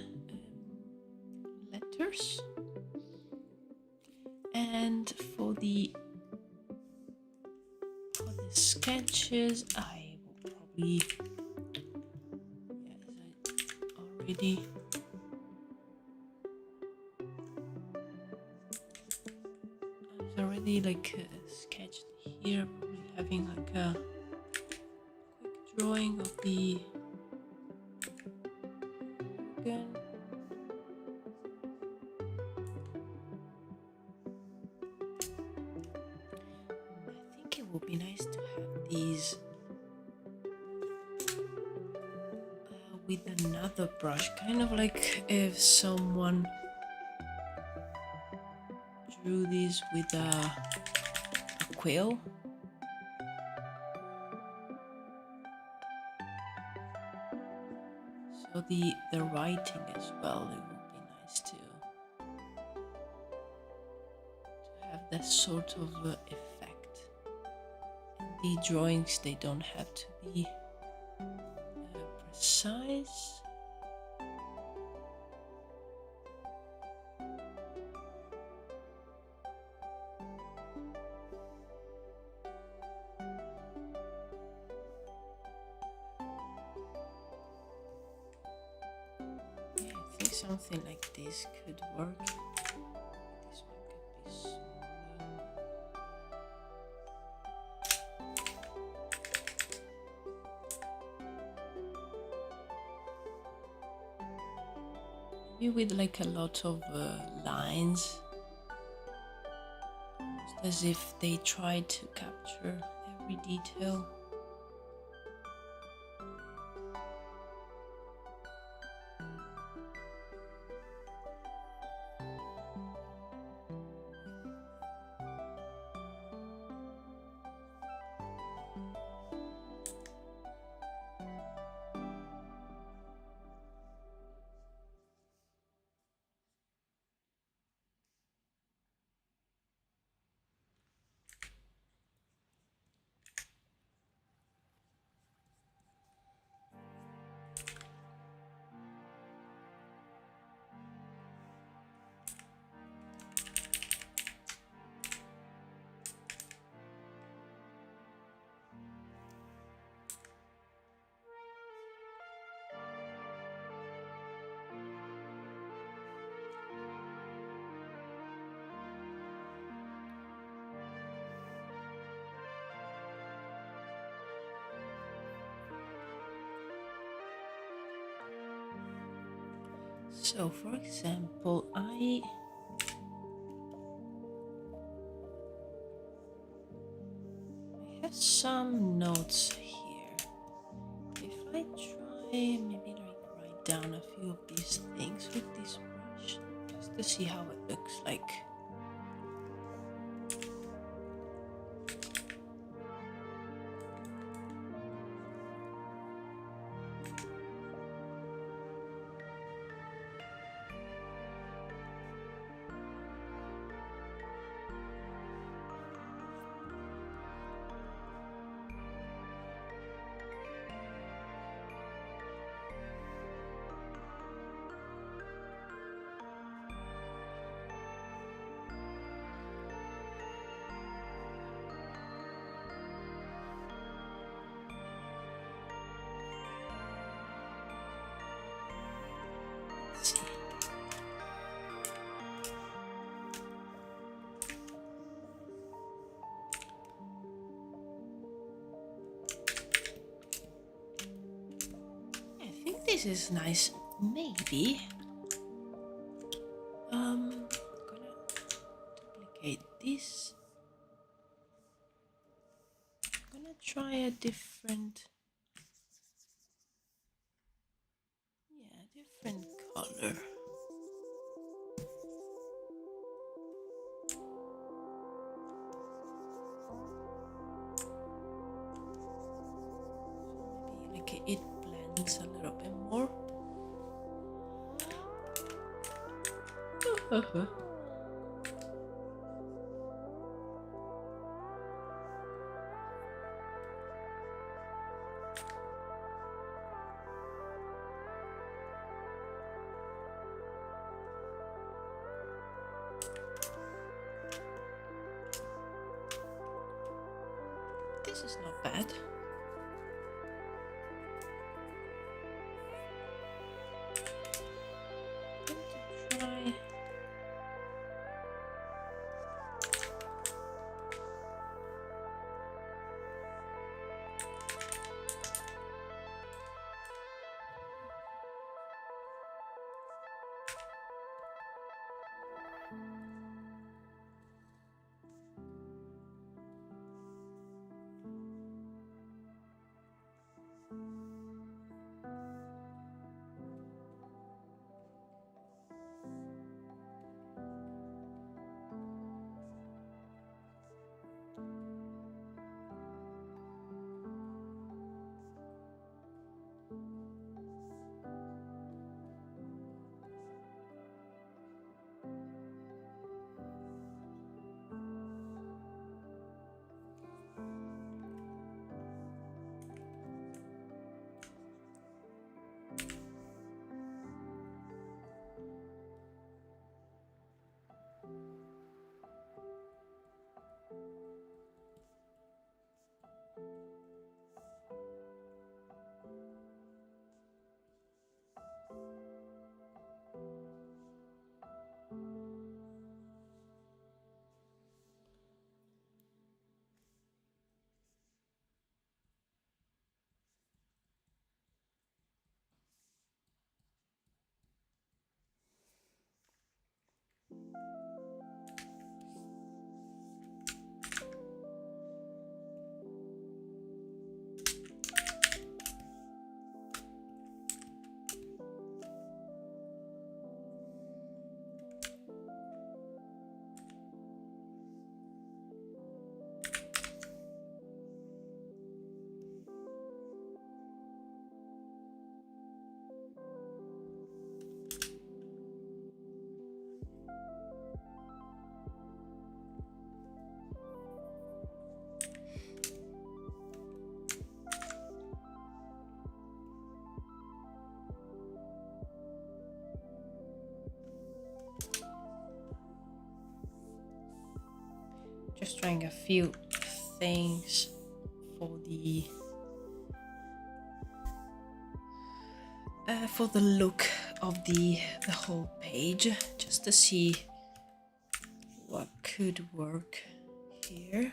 letters. And for the sketches, I will probably, as already like sketched here, probably having like a quick drawing of the organ. I think it would be nice to have these with another brush, kind of like if someone drew these with a quill. So the writing as well, it would be nice to have that sort of effect. And the drawings, they don't have to be precise. Something like this could work. This one could be smaller. Maybe with like a lot of lines, almost as if they tried to capture every detail. So, for example, I have some notes here. If I try, maybe like write down a few of these things with this brush, just to see how it looks like. This is nice. Maybe I'm gonna duplicate this. I'm gonna try a different, different color. Maybe like it blends a little bit more. This is not bad. Try. Just trying a few things for the look of the whole page, just to see what could work here.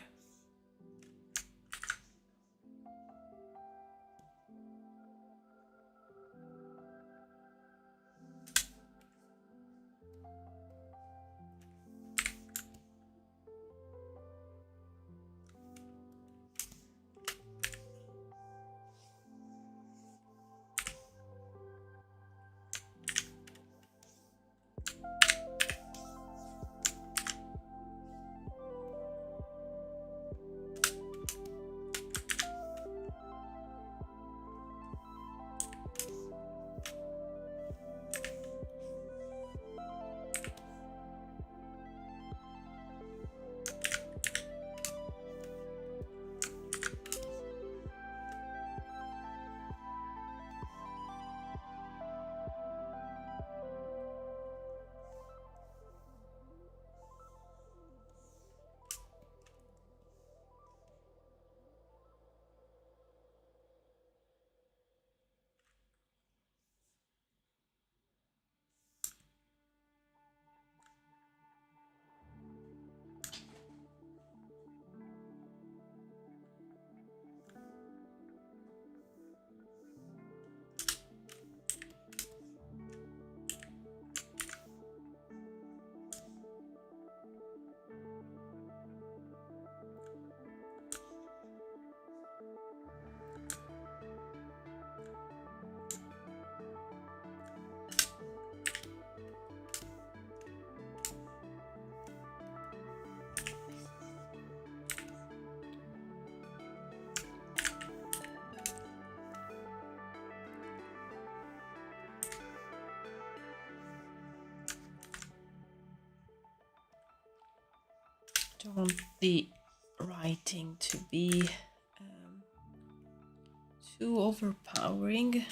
don't want the writing to be too overpowering.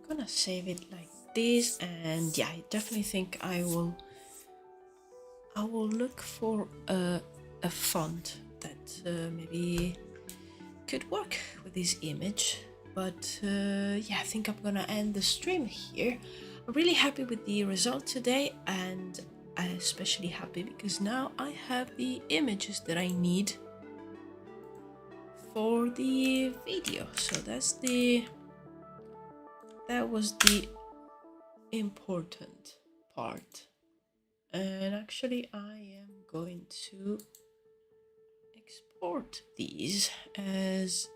Gonna save it like this, and yeah, I definitely think I will look for a font that maybe could work with this image. But yeah, I think I'm gonna end the stream here. I'm really happy with the result today, and I'm especially happy because now I have the images that I need for the video. So that was the important part. And actually I am going to export these, as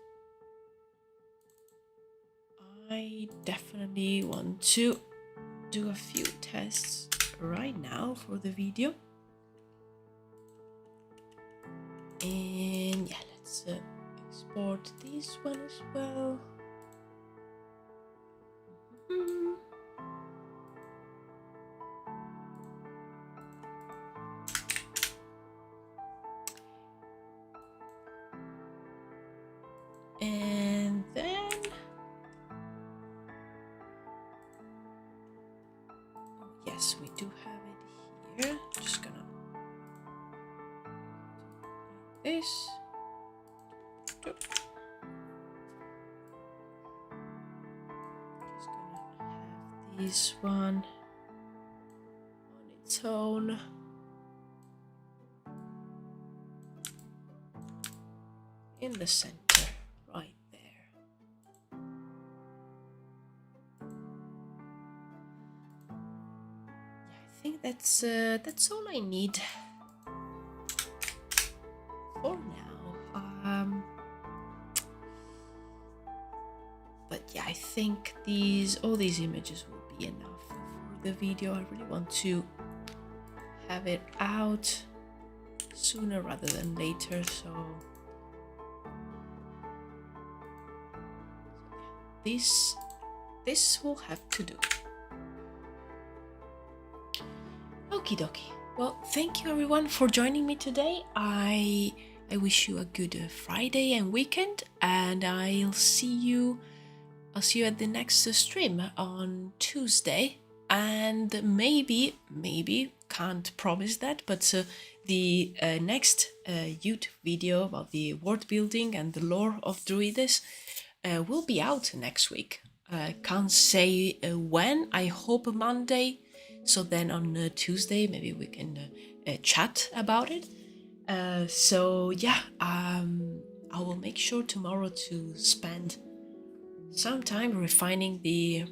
I definitely want to do a few tests right now for the video. And yeah, let's export this one as well. And then yes, we do have it here. Just gonna do this. Just gonna have this one on its own. In the center, right there. Yeah, I think that's all I need for now. But yeah, I think all these images will be enough for the video. I really want to have it out sooner rather than later, so this will have to do. Okie dokie. Well, thank you everyone for joining me today. I wish you a good Friday and weekend, and I'll see you at the next stream on Tuesday. And maybe can't promise that, but the next YouTube video about the world building and the lore of Druwides will be out next week. Can't say when. I hope Monday. So then on Tuesday maybe we can chat about it. So yeah, I will make sure tomorrow to spend some time refining the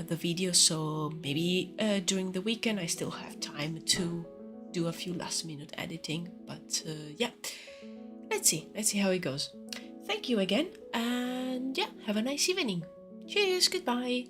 video. So maybe during the weekend I still have time to do a few last minute editing. But yeah, let's see how it goes. Thank you again, and yeah, have a nice evening. Cheers, goodbye.